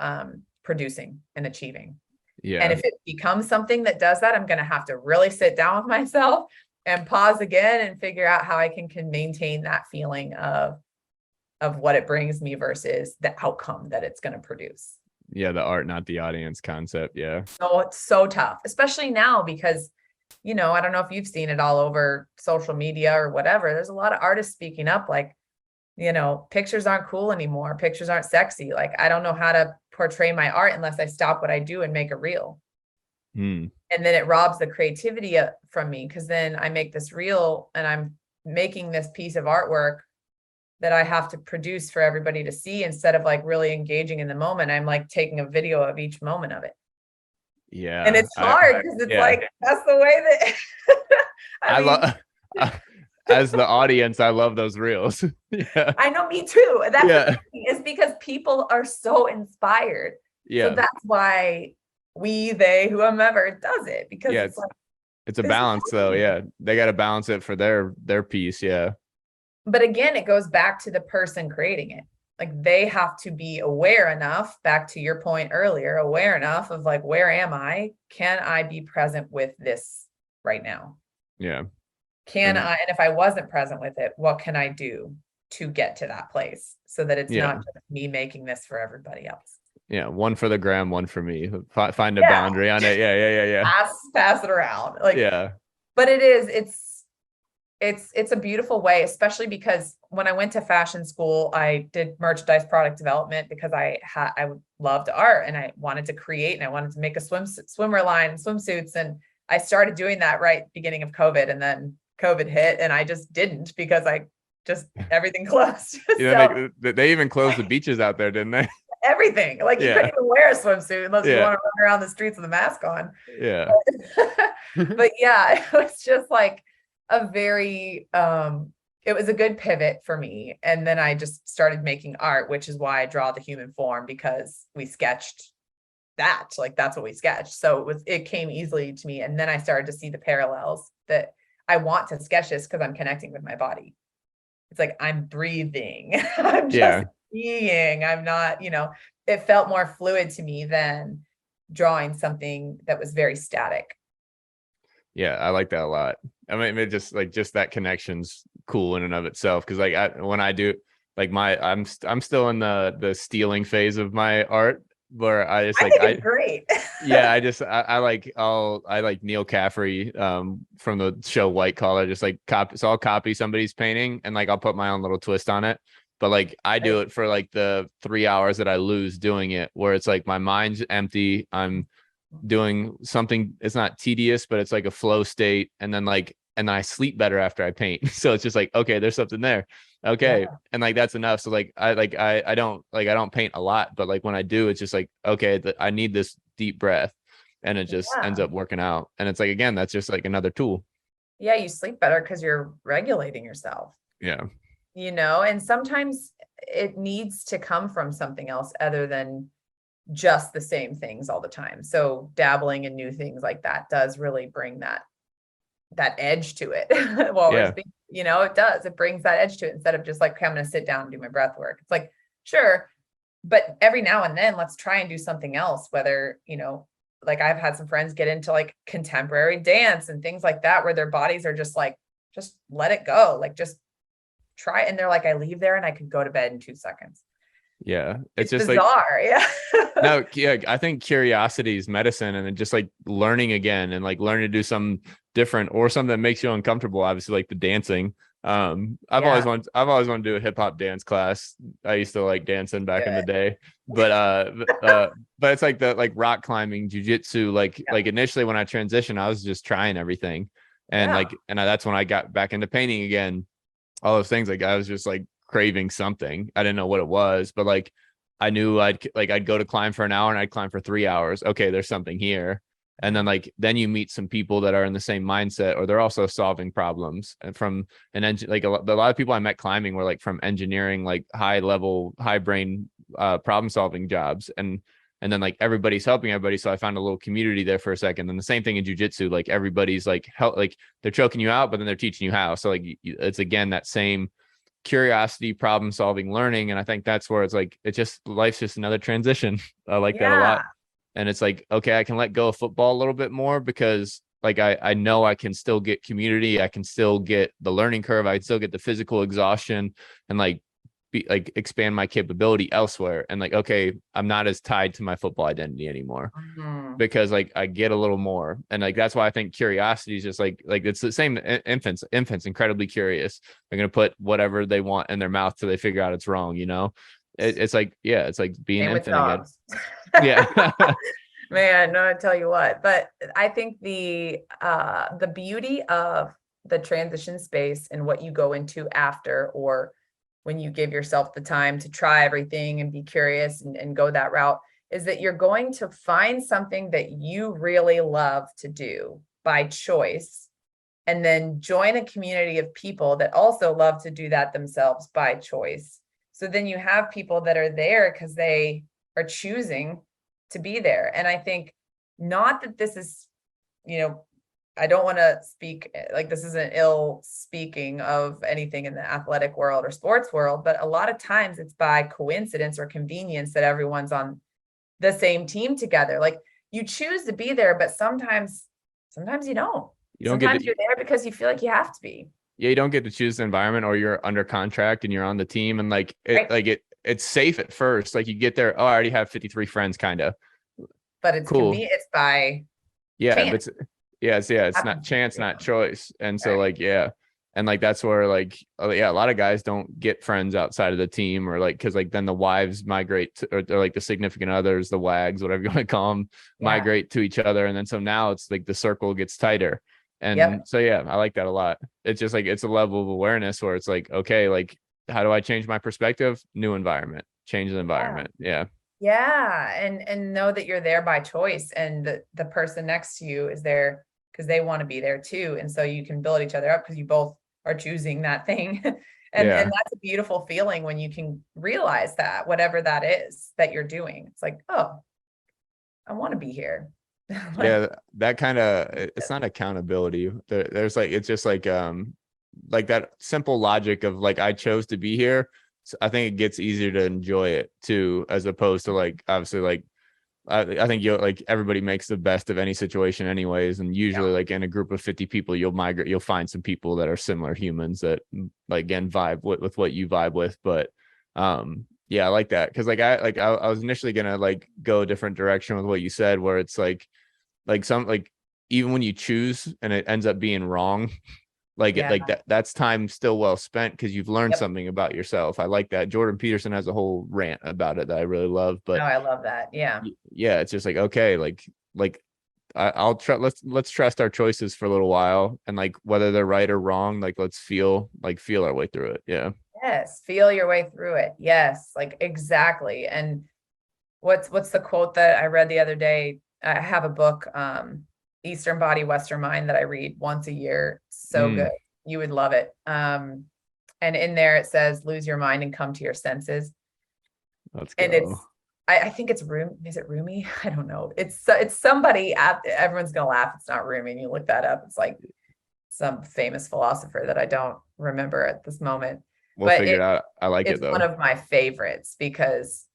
producing and achieving. Yeah. And if it becomes something that does that, I'm going to have to really sit down with myself and pause again and figure out how I can maintain that feeling of what it brings me versus the outcome that it's going to produce. Yeah, the art, not the audience concept. Yeah. So it's so tough, especially now, because, I don't know if you've seen it all over social media or whatever. There's a lot of artists speaking up, like, pictures aren't cool anymore. Pictures aren't sexy. Like, I don't know how to portray my art unless I stop what I do and make it real. And then it robs the creativity from me, because then I make this reel and I'm making this piece of artwork that I have to produce for everybody to see, instead of like really engaging in the moment. I'm like taking a video of each moment of it. Yeah. And it's hard because it's like, that's the way that I love as the audience, I love those reels. Yeah. I know, me too. That's the thing, is because people are so inspired. Yeah. So that's why they, whomever does it, because it's like, it's a balance though. Yeah. They got to balance it for their piece. Yeah. But again, it goes back to the person creating it. Like they have to be aware enough, back to your point earlier, aware enough of like, where am I? Can I be present with this right now? Yeah. And if I wasn't present with it, what can I do to get to that place, so that it's not just me making this for everybody else? Yeah. One for the gram, one for me. Find a boundary on it. Yeah. Pass it around. Like, but it's a beautiful way, especially because when I went to fashion school, I did merchandise product development, because I loved art and I wanted to create, and I wanted to make a swimmer line and swimsuits. And I started doing that right beginning of COVID, and then COVID hit and I just didn't, because everything closed. So, they even closed the beaches out there, didn't they? Everything. Like you couldn't even wear a swimsuit unless you want to run around the streets with a mask on. Yeah. But it was just like a very, it was a good pivot for me. And then I just started making art, which is why I draw the human form, because we sketched that, like, that's what we sketched. So it came easily to me. And then I started to see the parallels that I want to sketch this, because I'm connecting with my body. It's like, I'm breathing. I'm just being, I'm not, it felt more fluid to me than drawing something that was very static. Yeah, I like that a lot. I mean, it just that connection's cool in and of itself. Cause like when I do like I'm still in the stealing phase of my art, where I just like, it's great. Yeah. I like Neil Caffrey from the show White Collar, just like I'll copy somebody's painting and like I'll put my own little twist on it. But like I do it for like the 3 hours that I lose doing it, where it's like my mind's empty. I'm doing something, it's not tedious, but it's like a flow state. And then I sleep better after I paint. So it's just like, okay, there's something there. Okay. Yeah. And like, that's enough. So like, I don't paint a lot, but like when I do, it's just like, okay, I need this deep breath, and it just ends up working out. And it's like, again, that's just like another tool. Yeah. You sleep better because you're regulating yourself. Yeah. And sometimes it needs to come from something else other than just the same things all the time. So dabbling in new things like that does really bring that edge to it. It does. It brings that edge to it, instead of just like, okay, I'm going to sit down and do my breath work. It's like, sure, but every now and then let's try and do something else, whether, like I've had some friends get into like contemporary dance and things like that, where their bodies are just like, just let it go. Like just try. And they're like, I leave there and I could go to bed in 2 seconds. Yeah. It's just like, bizarre. Yeah. no, yeah, I think curiosity is medicine, and then just like learning again and like learning to do something different or something that makes you uncomfortable. Obviously, like the dancing. I've always wanted to do a hip hop dance class. I used to like dancing back in the day, but it's like the like rock climbing, jujitsu. Like initially when I transitioned, I was just trying everything, and that's when I got back into painting again. All those things, like I was just like craving something. I didn't know what it was, but like I knew I'd go to climb for an hour and I'd climb for 3 hours. Okay, there's something here. And then you meet some people that are in the same mindset, or they're also solving problems. And from an engine, like a lot of people I met climbing were like from engineering, like high level, high brain problem solving jobs. And then like everybody's helping everybody. So I found a little community there for a second. And the same thing in jujitsu, like everybody's like help, like they're choking you out, but then they're teaching you how. So like it's again that same curiosity, problem solving, learning. And I think that's where it's like, life's just another transition. I like that a lot. And it's like, okay, I can let go of football a little bit more because like I know I can still get community, I can still get the learning curve, I can still get the physical exhaustion, and like expand my capability elsewhere. And like, okay, I'm not as tied to my football identity anymore. Because like I get a little more. And like that's why I think curiosity is just like it's the same. Infants incredibly curious. They're gonna put whatever they want in their mouth till they figure out it's wrong, it's like it's like being Same infant again. Yeah. Man, no, I tell you what. But I think the beauty of the transition space and what you go into after, or when you give yourself the time to try everything and be curious and go that route, is that you're going to find something that you really love to do by choice, and then join a community of people that also love to do that themselves by choice. So then you have people that are there because they are choosing to be there. And I think, not that this is, I don't want to speak like this isn't ill speaking of anything in the athletic world or sports world, but a lot of times it's by coincidence or convenience that everyone's on the same team together. Like you choose to be there, but sometimes you don't. Sometimes you're there because you feel like you have to be. Yeah, you don't get to choose the environment, or you're under contract and you're on the team, and like it's safe at first. Like you get there, oh, I already have 53 friends, kind of. But it's cool. It's by chance. It's not chance, not choice. And so and like that's where like a lot of guys don't get friends outside of the team, or like because like then the wives migrate to, or like the significant others, the wags, whatever you want to call them, migrate to each other, and then so now it's like the circle gets tighter. And so I like that a lot. It's just like it's a level of awareness where it's like, okay, like how do I change my perspective? New environment, change the environment. And know that you're there by choice, and the person next to you is there because they want to be there too. And so you can build each other up because you both are choosing that thing. And that's a beautiful feeling when you can realize that whatever that is that you're doing, it's like, oh, I want to be here. That kind of, it's not accountability. There's like, it's just like that simple logic of like, I chose to be here. So I think it gets easier to enjoy it too, as opposed to like, obviously like, I think like everybody makes the best of any situation anyways. And usually like in a group of 50 people, you'll find some people that are similar humans that like, again, vibe with what you vibe with. But I like that. Cause I was initially going to like go a different direction with what you said, where it's like some, like, even when you choose and it ends up being wrong, that's time still well spent because you've learned something about yourself. I like that. Jordan Peterson has a whole rant about it that I really love. But I love that. It's just like, okay, I'll try. Let's trust our choices for a little while, and like whether they're right or wrong, like let's feel our way through it. Yes, feel your way through it. Yes, like exactly. And what's the quote that I read the other day? I have a book, Eastern Body, Western Mind, that I read once a year. So good. You would love it. And in there it says, lose your mind and come to your senses. Let's go. And it's, I think it's Is it Rumi? I don't know. It's somebody everyone's going to laugh. It's not Rumi. You look that up. It's like some famous philosopher that I don't remember at this moment. We'll figure it out. I like it though. It's one of my favorites because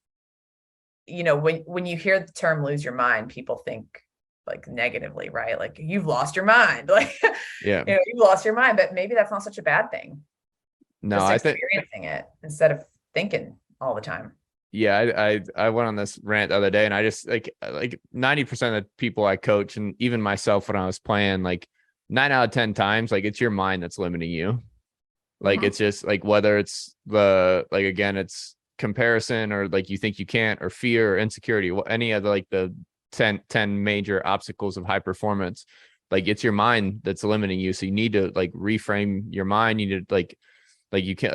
when you hear the term lose your mind, people think like negatively, right? Like you've lost your mind, like, Yeah. you've lost your mind, but maybe that's not such a bad thing. No, Just I think, experiencing it instead of thinking all the time. yeah, I went on this rant the other day, and I just like 90% of the people I coach, and even myself when I was playing, like 9 out of 10 times, like it's your mind that's limiting you. Like it's just like whether it's again, it's comparison, or like you think you can't, or fear, or insecurity, any of the 10 major obstacles of high performance. Like it's your mind that's limiting you. So you need to like reframe your mind. You need to like you can't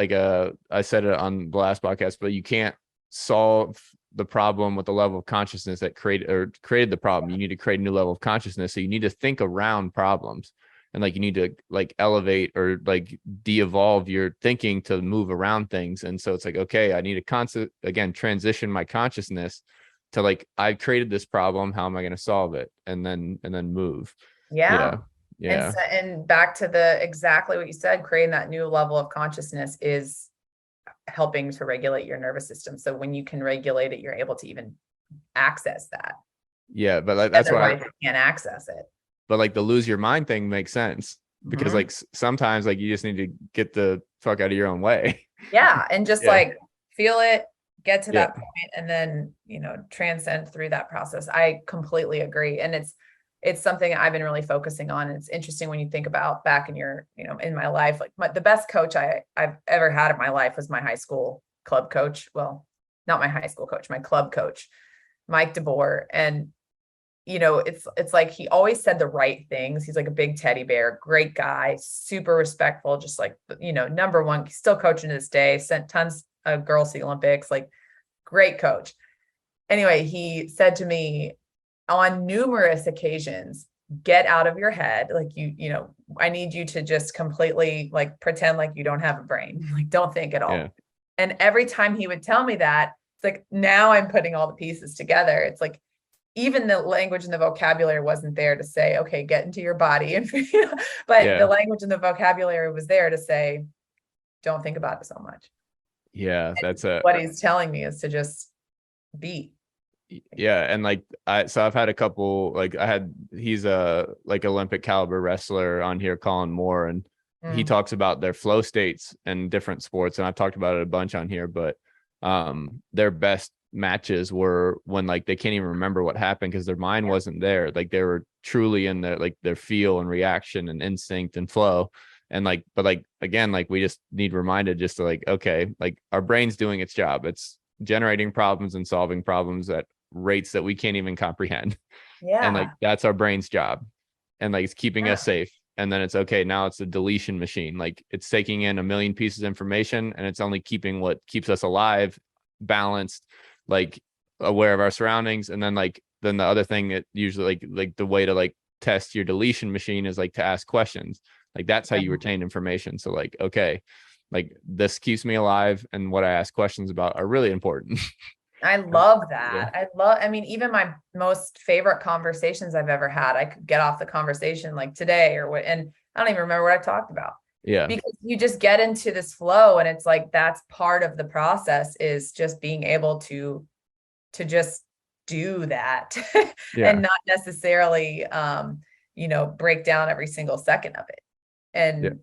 I said it on the last podcast, but you can't solve the problem with the level of consciousness that created the problem. You need to create a new level of consciousness. So you need to think around problems, and like you need to like elevate or like de-evolve your thinking to move around things. And so it's like, okay, I need to transition my consciousness to like, I created this problem, how am I going to solve it, and then move. Yeah. Yeah. And back to exactly what you said, creating that new level of consciousness is helping to regulate your nervous system. So when you can regulate it, you're able to even access that. Yeah, but like that's why you can't access it. But like the lose your mind thing makes sense, because like sometimes like you just need to get the fuck out of your own way. Yeah, and just like feel it, get to that point, and then transcend through that process. I completely agree, and it's something I've been really focusing on. And it's interesting when you think about back in your, in my life, like the best coach I've ever had in my life was my high school club coach. Well, not my high school coach, my club coach, Mike DeBoer. And, it's like, he always said the right things. He's like a big teddy bear, great guy, super respectful, just like, number one, he's still coaching to this day, sent tons of girls to the Olympics, like great coach. Anyway, he said to me, on numerous occasions, get out of your head. Like I need you to just completely like pretend like you don't have a brain, like don't think at all. Yeah. And every time he would tell me that, it's like, now I'm putting all the pieces together. It's like, even the language and the vocabulary wasn't there to say, okay, get into your body. And, but the language and the vocabulary was there to say, don't think about it so much. Yeah. What he's telling me is to just be. Yeah. And like, I've had a couple, he's a like Olympic caliber wrestler on here, Colin Moore, and he talks about their flow states and different sports. And I've talked about it a bunch on here, but their best matches were when like they can't even remember what happened because their mind wasn't there. Like they were truly in their feel and reaction and instinct and flow. And like, but like, again, like we just need reminded just to like, okay, like our brain's doing its job. It's generating problems and solving problems at rates that we can't even comprehend. Yeah. And like, that's our brain's job. And like, it's keeping us safe. And then it's okay. Now it's a deletion machine. Like it's taking in 1 million pieces of information, and it's only keeping what keeps us alive, balanced, like aware of our surroundings. And then the other thing that usually like the way to like test your deletion machine is like to ask questions. Like that's how you retain information. So like, okay, like this keeps me alive, and what I ask questions about are really important. I love that. Yeah. I mean, even my most favorite conversations I've ever had, I could get off the conversation like today or what, and I don't even remember what I talked about. Yeah. Because you just get into this flow, and it's like, that's part of the process, is just being able to just do that and not necessarily, break down every single second of it. And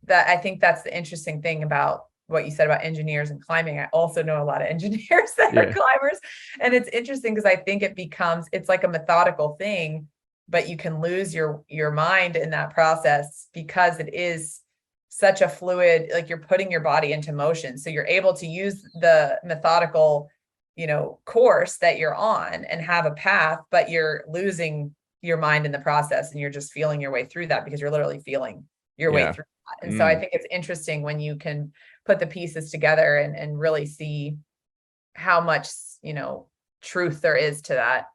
that, I think that's the interesting thing about what you said about engineers and climbing. I also know a lot of engineers that are climbers, and it's interesting because I think it's like a methodical thing, but you can lose your mind in that process because it is such a fluid, like you're putting your body into motion. So you're able to use the methodical, course that you're on and have a path, but you're losing your mind in the process, and you're just feeling your way through that because you're literally feeling your way through that. And so I think it's interesting when you can put the pieces together and really see how much, truth there is to that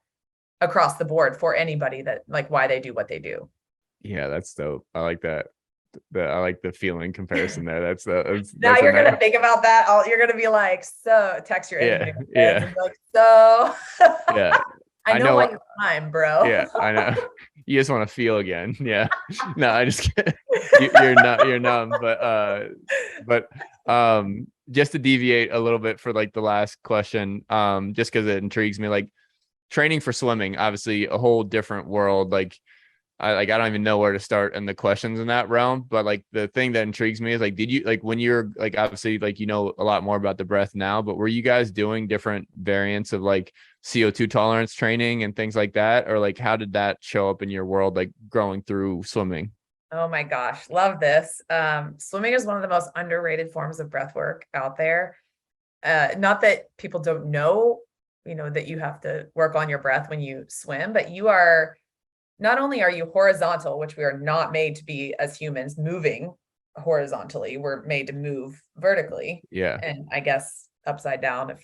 across the board for anybody, that like why they do what they do. Yeah, that's dope. I like that. I like the feeling comparison there. That's now you're going to think about that. You're going to be like, so text your engineer. Yeah. Like, so yeah. I know why you climb, bro. Yeah, I know. You just want to feel again. Yeah. No, I just you're numb, but just to deviate a little bit for like the last question, just because it intrigues me, like training for swimming, obviously a whole different world. I don't even know where to start in the questions in that realm, but like the thing that intrigues me is like, did you like when you're like, obviously like, you know, a lot more about the breath now, but were you guys doing different variants of like CO2 tolerance training and things like that? Or like, how did that show up in your world, like growing through swimming? Oh my gosh, love this. Swimming is one of the most underrated forms of breath work out there. Not that people don't know, that you have to work on your breath when you swim, but not only are you horizontal, which we are not made to be as humans moving horizontally, we're made to move vertically. Yeah. And I guess upside down if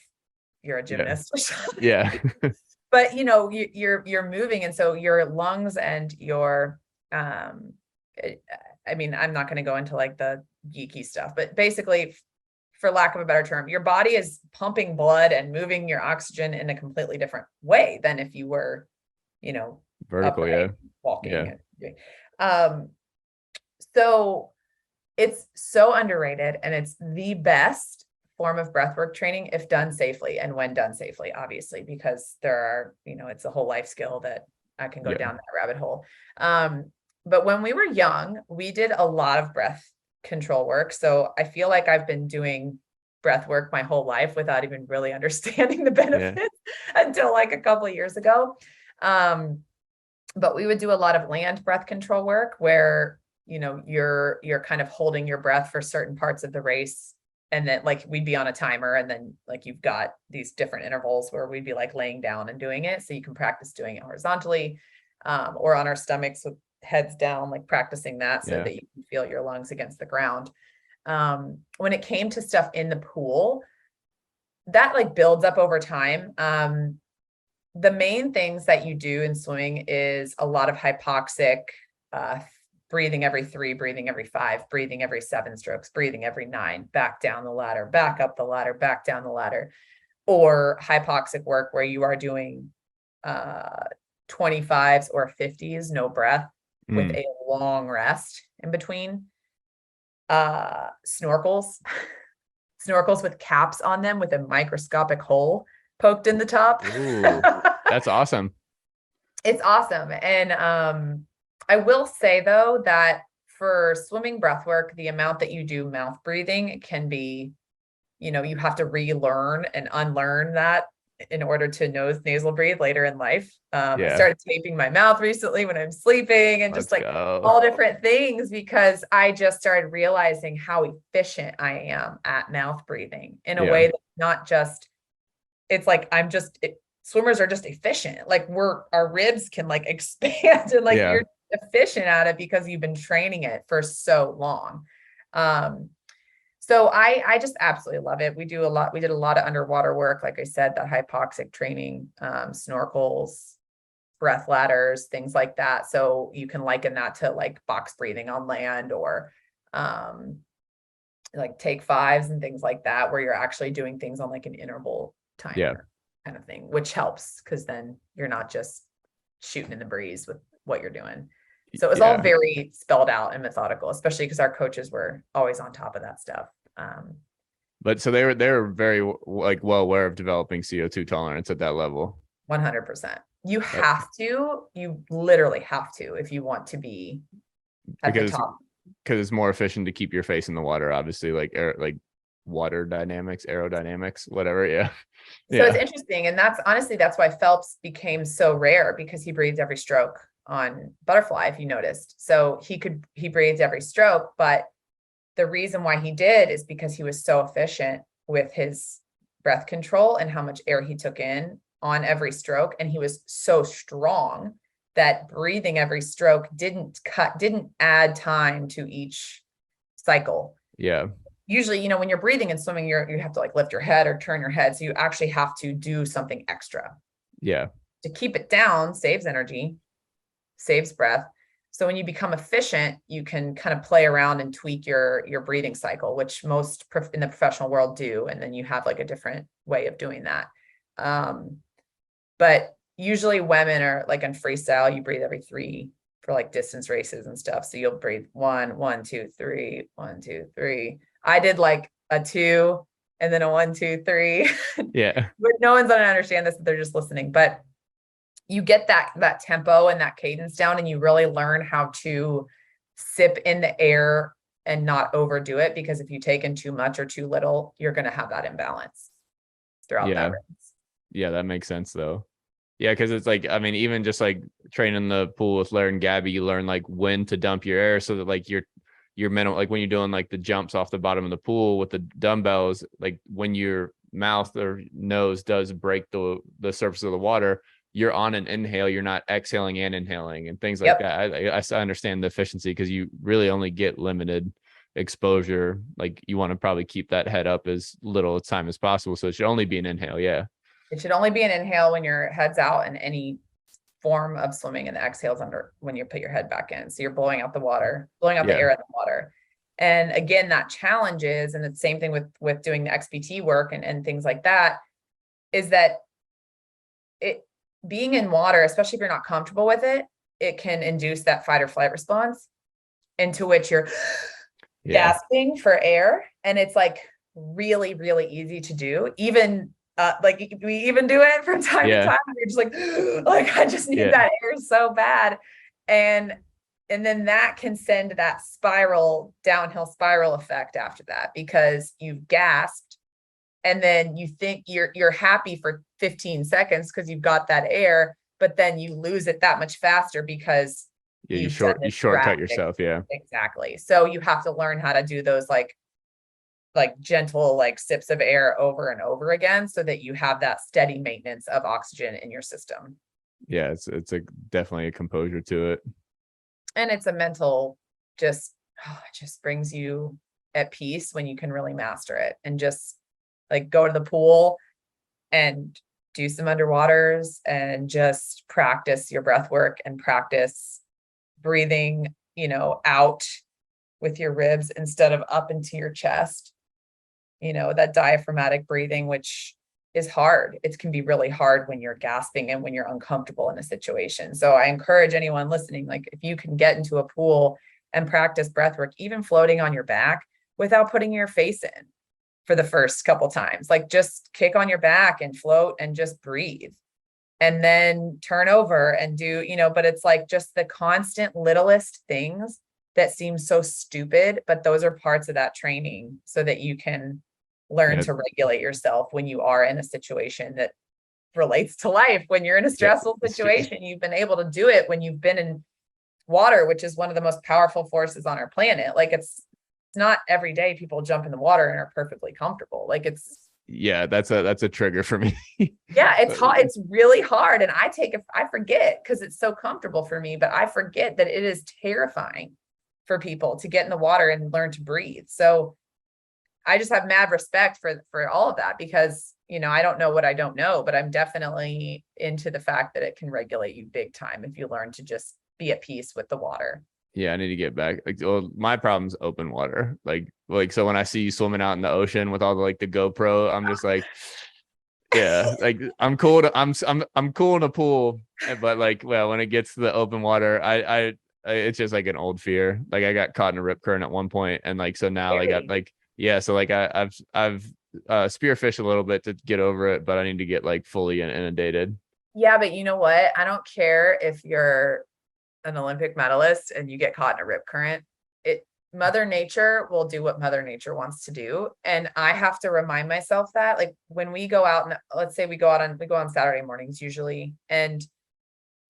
you're a gymnast. Yeah. But you're moving, and so your lungs and your I mean, I'm not going to go into like the geeky stuff, but basically, for lack of a better term, your body is pumping blood and moving your oxygen in a completely different way than if you were, Vertical. upright, Yeah. walking. Yeah. So it's so underrated, and it's the best form of breathwork training if done safely, and when done safely, obviously, because there are, it's a whole life skill that I can go down that rabbit hole. But when we were young, we did a lot of breath control work. So I feel like I've been doing breath work my whole life without even really understanding the benefits until like a couple of years ago. But we would do a lot of land breath control work where, you're kind of holding your breath for certain parts of the race. And then like we'd be on a timer, and then like you've got these different intervals where we'd be like laying down and doing it. So you can practice doing it horizontally, or on our stomachs with heads down, like practicing that so that you can feel your lungs against the ground. When it came to stuff in the pool, that like builds up over time. The main things that you do in swimming is a lot of hypoxic, breathing every 3, breathing every 5, breathing every 7 strokes, breathing every 9, back down the ladder, back up the ladder, back down the ladder, or hypoxic work where you are doing 25s or 50s, no breath, with a long rest in between. Snorkels with caps on them with a microscopic hole poked in the top. Ooh, that's awesome. It's awesome. And I will say though that for swimming breath work, the amount that you do mouth breathing can be, you have to relearn and unlearn that in order to nasal breathe later in life. I started taping my mouth recently when I'm sleeping, and just all different things, because I just started realizing how efficient I am at mouth breathing in a way that's not just, it's like, swimmers are just efficient. Like our ribs can like expand, and like you're efficient at it because you've been training it for so long. So I just absolutely love it. We did a lot of underwater work. Like I said, that hypoxic training, snorkels, breath ladders, things like that. So you can liken that to like box breathing on land, or like take 5s and things like that, where you're actually doing things on like an interval timer kind of thing, which helps because then you're not just shooting in the breeze with what you're doing. So it was all very spelled out and methodical, especially because our coaches were always on top of that stuff. But so they were very like well aware of developing CO2 tolerance at that level. 100%. You literally have to, if you want to be at the top. Because it's more efficient to keep your face in the water, obviously, like water dynamics, aerodynamics, whatever. So it's interesting. And that's why Phelps became so rare, because he breathed every stroke on butterfly, if you noticed. So he breathed every stroke, but the reason why he did is because he was so efficient with his breath control and how much air he took in on every stroke. And he was so strong that breathing every stroke didn't add time to each cycle. Usually, when you're breathing and swimming, you have to like lift your head or turn your head. So you actually have to do something extra. To keep it down saves energy, saves breath. So when you become efficient, you can kind of play around and tweak your breathing cycle, which most in the professional world do. And then you have like a different way of doing that. But usually women are like in freestyle, you breathe every 3 for like distance races and stuff. So you'll breathe 1, 1, 2, 3, 1, 2, 3. I did like a 2, and then a 1, 2, 3. Yeah. But no one's going to understand this. They're just listening. But you get that tempo and that cadence down, and you really learn how to sip in the air and not overdo it, because if you take in too much or too little, you're going to have that imbalance throughout that race. Yeah, that makes sense though. Yeah, because it's like, I mean, even just like training the pool with Larry and Gabby, you learn like when to dump your air so that like your minimum, like when you're doing like the jumps off the bottom of the pool with the dumbbells, like when your mouth or nose does break the surface of the water, you're on an inhale, you're not exhaling and inhaling and things like that. I understand the efficiency, because you really only get limited exposure. Like you want to probably keep that head up as little time as possible. So it should only be an inhale. Yeah. It should only be an inhale when your head's out in any form of swimming, and the exhales under when you put your head back in. So you're blowing out the water, blowing out the air in the water. And again, that challenge is, and it's the same thing with doing the XPT work and things like that, is that it being in water, especially if you're not comfortable with it, it can induce that fight or flight response, into which you're gasping for air. And it's like really, really easy to do. Even like we even do it from time to time. You're just like I just need that air so bad. And then that can send that downhill spiral effect after that, because you've gasped, and then you think you're happy for 15 seconds because you've got that air, but then you lose it that much faster because you shortcut yourself. Yeah, exactly. So you have to learn how to do those like gentle like sips of air over and over again, so that you have that steady maintenance of oxygen in your system. Yeah, it's definitely a composure to it. And it's a mental, it just brings you at peace when you can really master it, and just like go to the pool and do some underwaters and just practice your breath work and practice breathing, out with your ribs instead of up into your chest. That diaphragmatic breathing, which is hard. It can be really hard when you're gasping and when you're uncomfortable in a situation. So I encourage anyone listening, like if you can get into a pool and practice breath work, even floating on your back without putting your face in for the first couple times, like just kick on your back and float and just breathe, and then turn over and do, but it's like just the constant littlest things that seem so stupid, but those are parts of that training so that you can learn to regulate yourself when you are in a situation that relates to life. When you're in a stressful situation, you've been able to do it when you've been in water, which is one of the most powerful forces on our planet. Like it's not every day people jump in the water and are perfectly comfortable. Like it's that's a trigger for me. It's hard. It's really hard. And I forget because it's so comfortable for me, but I forget that it is terrifying for people to get in the water and learn to breathe. So I just have mad respect for all of that, because, I don't know what I don't know, but I'm definitely into the fact that it can regulate you big time if you learn to just be at peace with the water. Yeah, I need to get back. Like, well, my problem's open water. Like so when I see you swimming out in the ocean with all the the GoPro, I'm just like, yeah, like I'm cool. I'm cool in a pool, but when it gets to the open water, I it's just like an old fear. Like I got caught in a rip current at one point, and so now I've spearfished a little bit to get over it, but I need to get fully inundated. Yeah, but you know what? I don't care if you're an Olympic medalist and you get caught in a rip current. Mother Nature will do what Mother Nature wants to do. And I have to remind myself that, like when we go out, and let's say we go on Saturday mornings usually. And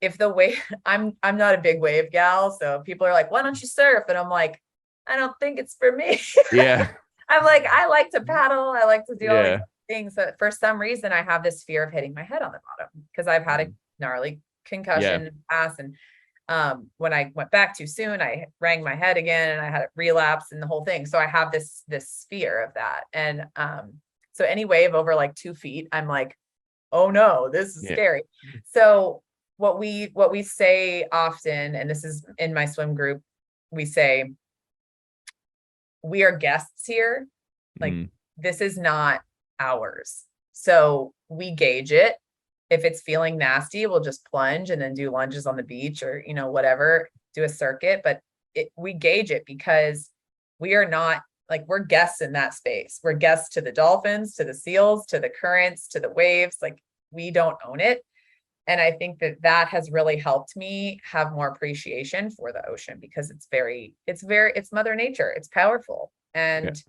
if the wave, I'm not a big wave gal. So people are like, why don't you surf? And I'm like, I don't think it's for me. Yeah. I'm like, I like to paddle. I like to do all these things. But for some reason, I have this fear of hitting my head on the bottom because I've had a gnarly concussion in the past. And when I went back too soon, I rang my head again and I had a relapse and the whole thing. So I have this fear of that. And so any wave over 2 feet, I'm like, oh no, this is scary. So what we say often, and this is in my swim group, we say, we are guests here. This is not ours. So we gauge it. If it's feeling nasty, we'll just plunge and then do lunges on the beach or, whatever, do a circuit. But we gauge it because we are not like we're guests in that space. We're guests to the dolphins, to the seals, to the currents, to the waves. Like we don't own it. And I think that has really helped me have more appreciation for the ocean, because it's Mother Nature. It's powerful. Yeah. And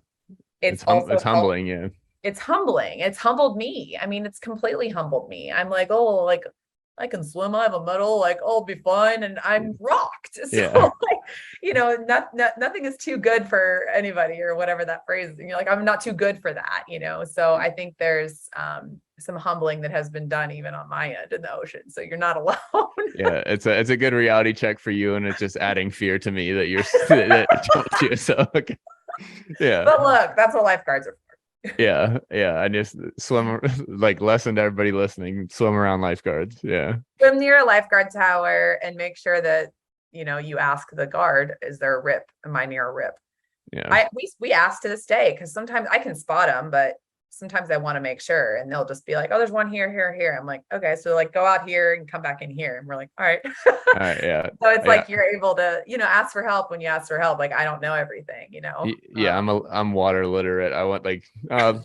it's also It's humbling. Yeah. it's humbling. It's humbled me. I mean, it's completely humbled me. I'm like, oh, like I can swim. I have a medal. Like, oh, it'll be fun. And I'm rocked. So Yeah. like, nothing is too good for anybody, or whatever that phrase is. And you're like, I'm not too good for that, So I think there's some humbling that has been done even on my end in the ocean. So you're not alone. Yeah, it's a good reality check for you, and it's just adding fear to me that that I told you. So okay. Yeah. But look, that's what lifeguards are for. Yeah. I just swim, like, lesson to everybody listening, swim around lifeguards. Yeah. Swim near a lifeguard tower and make sure that you ask the guard, is there a rip? Am I near a rip? Yeah. We ask to this day, because sometimes I can spot them, but sometimes I want to make sure, and they'll just be like, oh, there's one here. I'm like, okay, so like go out here and come back in here. And we're like, all right. All right. Yeah. So it's like you're able to, ask for help when you ask for help. Like I don't know everything, Yeah, I'm water literate. I want, like,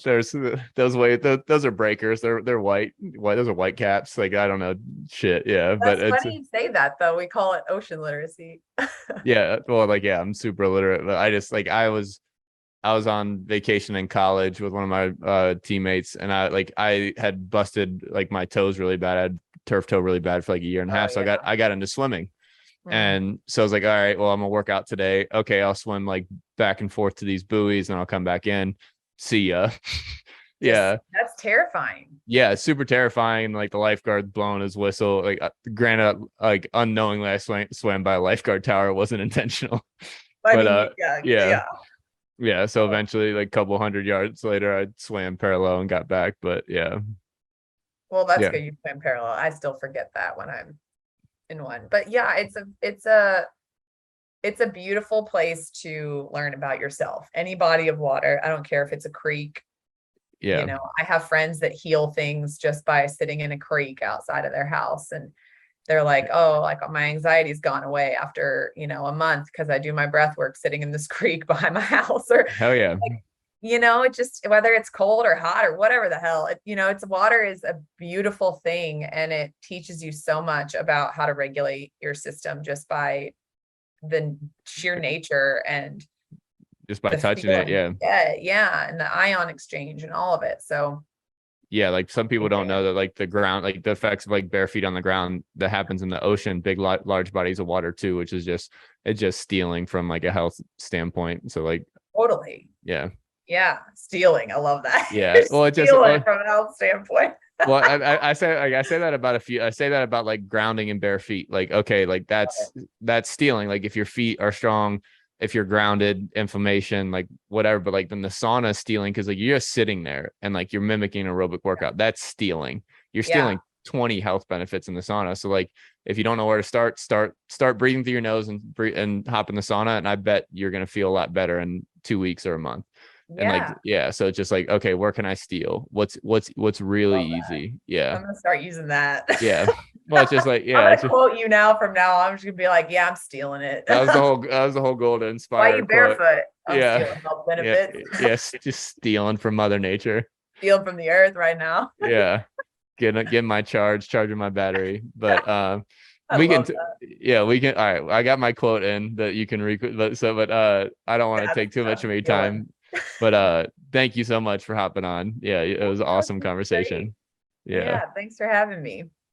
there's those those are breakers. They're white. Those are white caps. Like I don't know shit. Yeah, That's but funny you say that though. We call it ocean literacy. yeah. Well, like, yeah, I'm super illiterate, but I just, like, I was on vacation in college with one of my teammates, and I had busted, like, my toes really bad. I had turf toe really bad for like a year and a half. So I got into swimming. And so I was like, all right, well, I'm gonna work out today. Okay, I'll swim like back and forth to these buoys, and I'll come back in. See ya. Yeah. That's terrifying. Yeah, it's super terrifying. Like the lifeguard blowing his whistle. Like, granted, like unknowingly I swam by a lifeguard tower. It wasn't intentional. Yeah. So eventually, like a couple 100 yards later, I swam parallel and got back. But yeah. Well, that's good. You swam parallel. I still forget that when I'm in one. But yeah, it's a beautiful place to learn about yourself. Any body of water. I don't care if it's a creek. Yeah. I have friends that heal things just by sitting in a creek outside of their house, and they're like, oh, like my anxiety's gone away after, a month, because I do my breath work sitting in this creek behind my house. Or hell yeah. Like, it just, whether it's cold or hot or whatever the hell, it's water is a beautiful thing, and it teaches you so much about how to regulate your system just by the sheer nature and just by touching it. Yeah. And the ion exchange and all of it. So yeah, like some people don't know that, like the ground, like the effects of like bare feet on the ground that happens in the ocean, big large bodies of water too, which is just stealing from like a health standpoint. So like totally. Yeah, stealing. I love that. Yeah. Well, it's just from a health standpoint. Well, I say that about like grounding and bare feet. Like, okay, like that's stealing. Like if your feet are strong, if you're grounded, inflammation, like whatever. But like then the sauna is stealing, because like you're just sitting there and like you're mimicking aerobic workout. That's stealing. You're stealing 20 health benefits in the sauna. So like if you don't know where to start breathing through your nose and hop in the sauna, and I bet you're gonna feel a lot better in 2 weeks or a month. And like, so it's just like, okay, where can I steal? What's really easy? Yeah. I'm gonna start using that. Yeah. Well, it's just like, I'm gonna quote you now from now on. I'm just gonna be like, yeah, I'm stealing it. That was the whole goal to inspire. Why are you barefoot? I'm stealing health benefits. Yes, just stealing from Mother Nature. Stealing from the earth right now. Yeah. Getting my charging my battery. But we can all right. I got my quote in that you can but I don't want to take too much of your time. But thank you so much for hopping on. Yeah, it was an awesome conversation. Yeah, thanks for having me.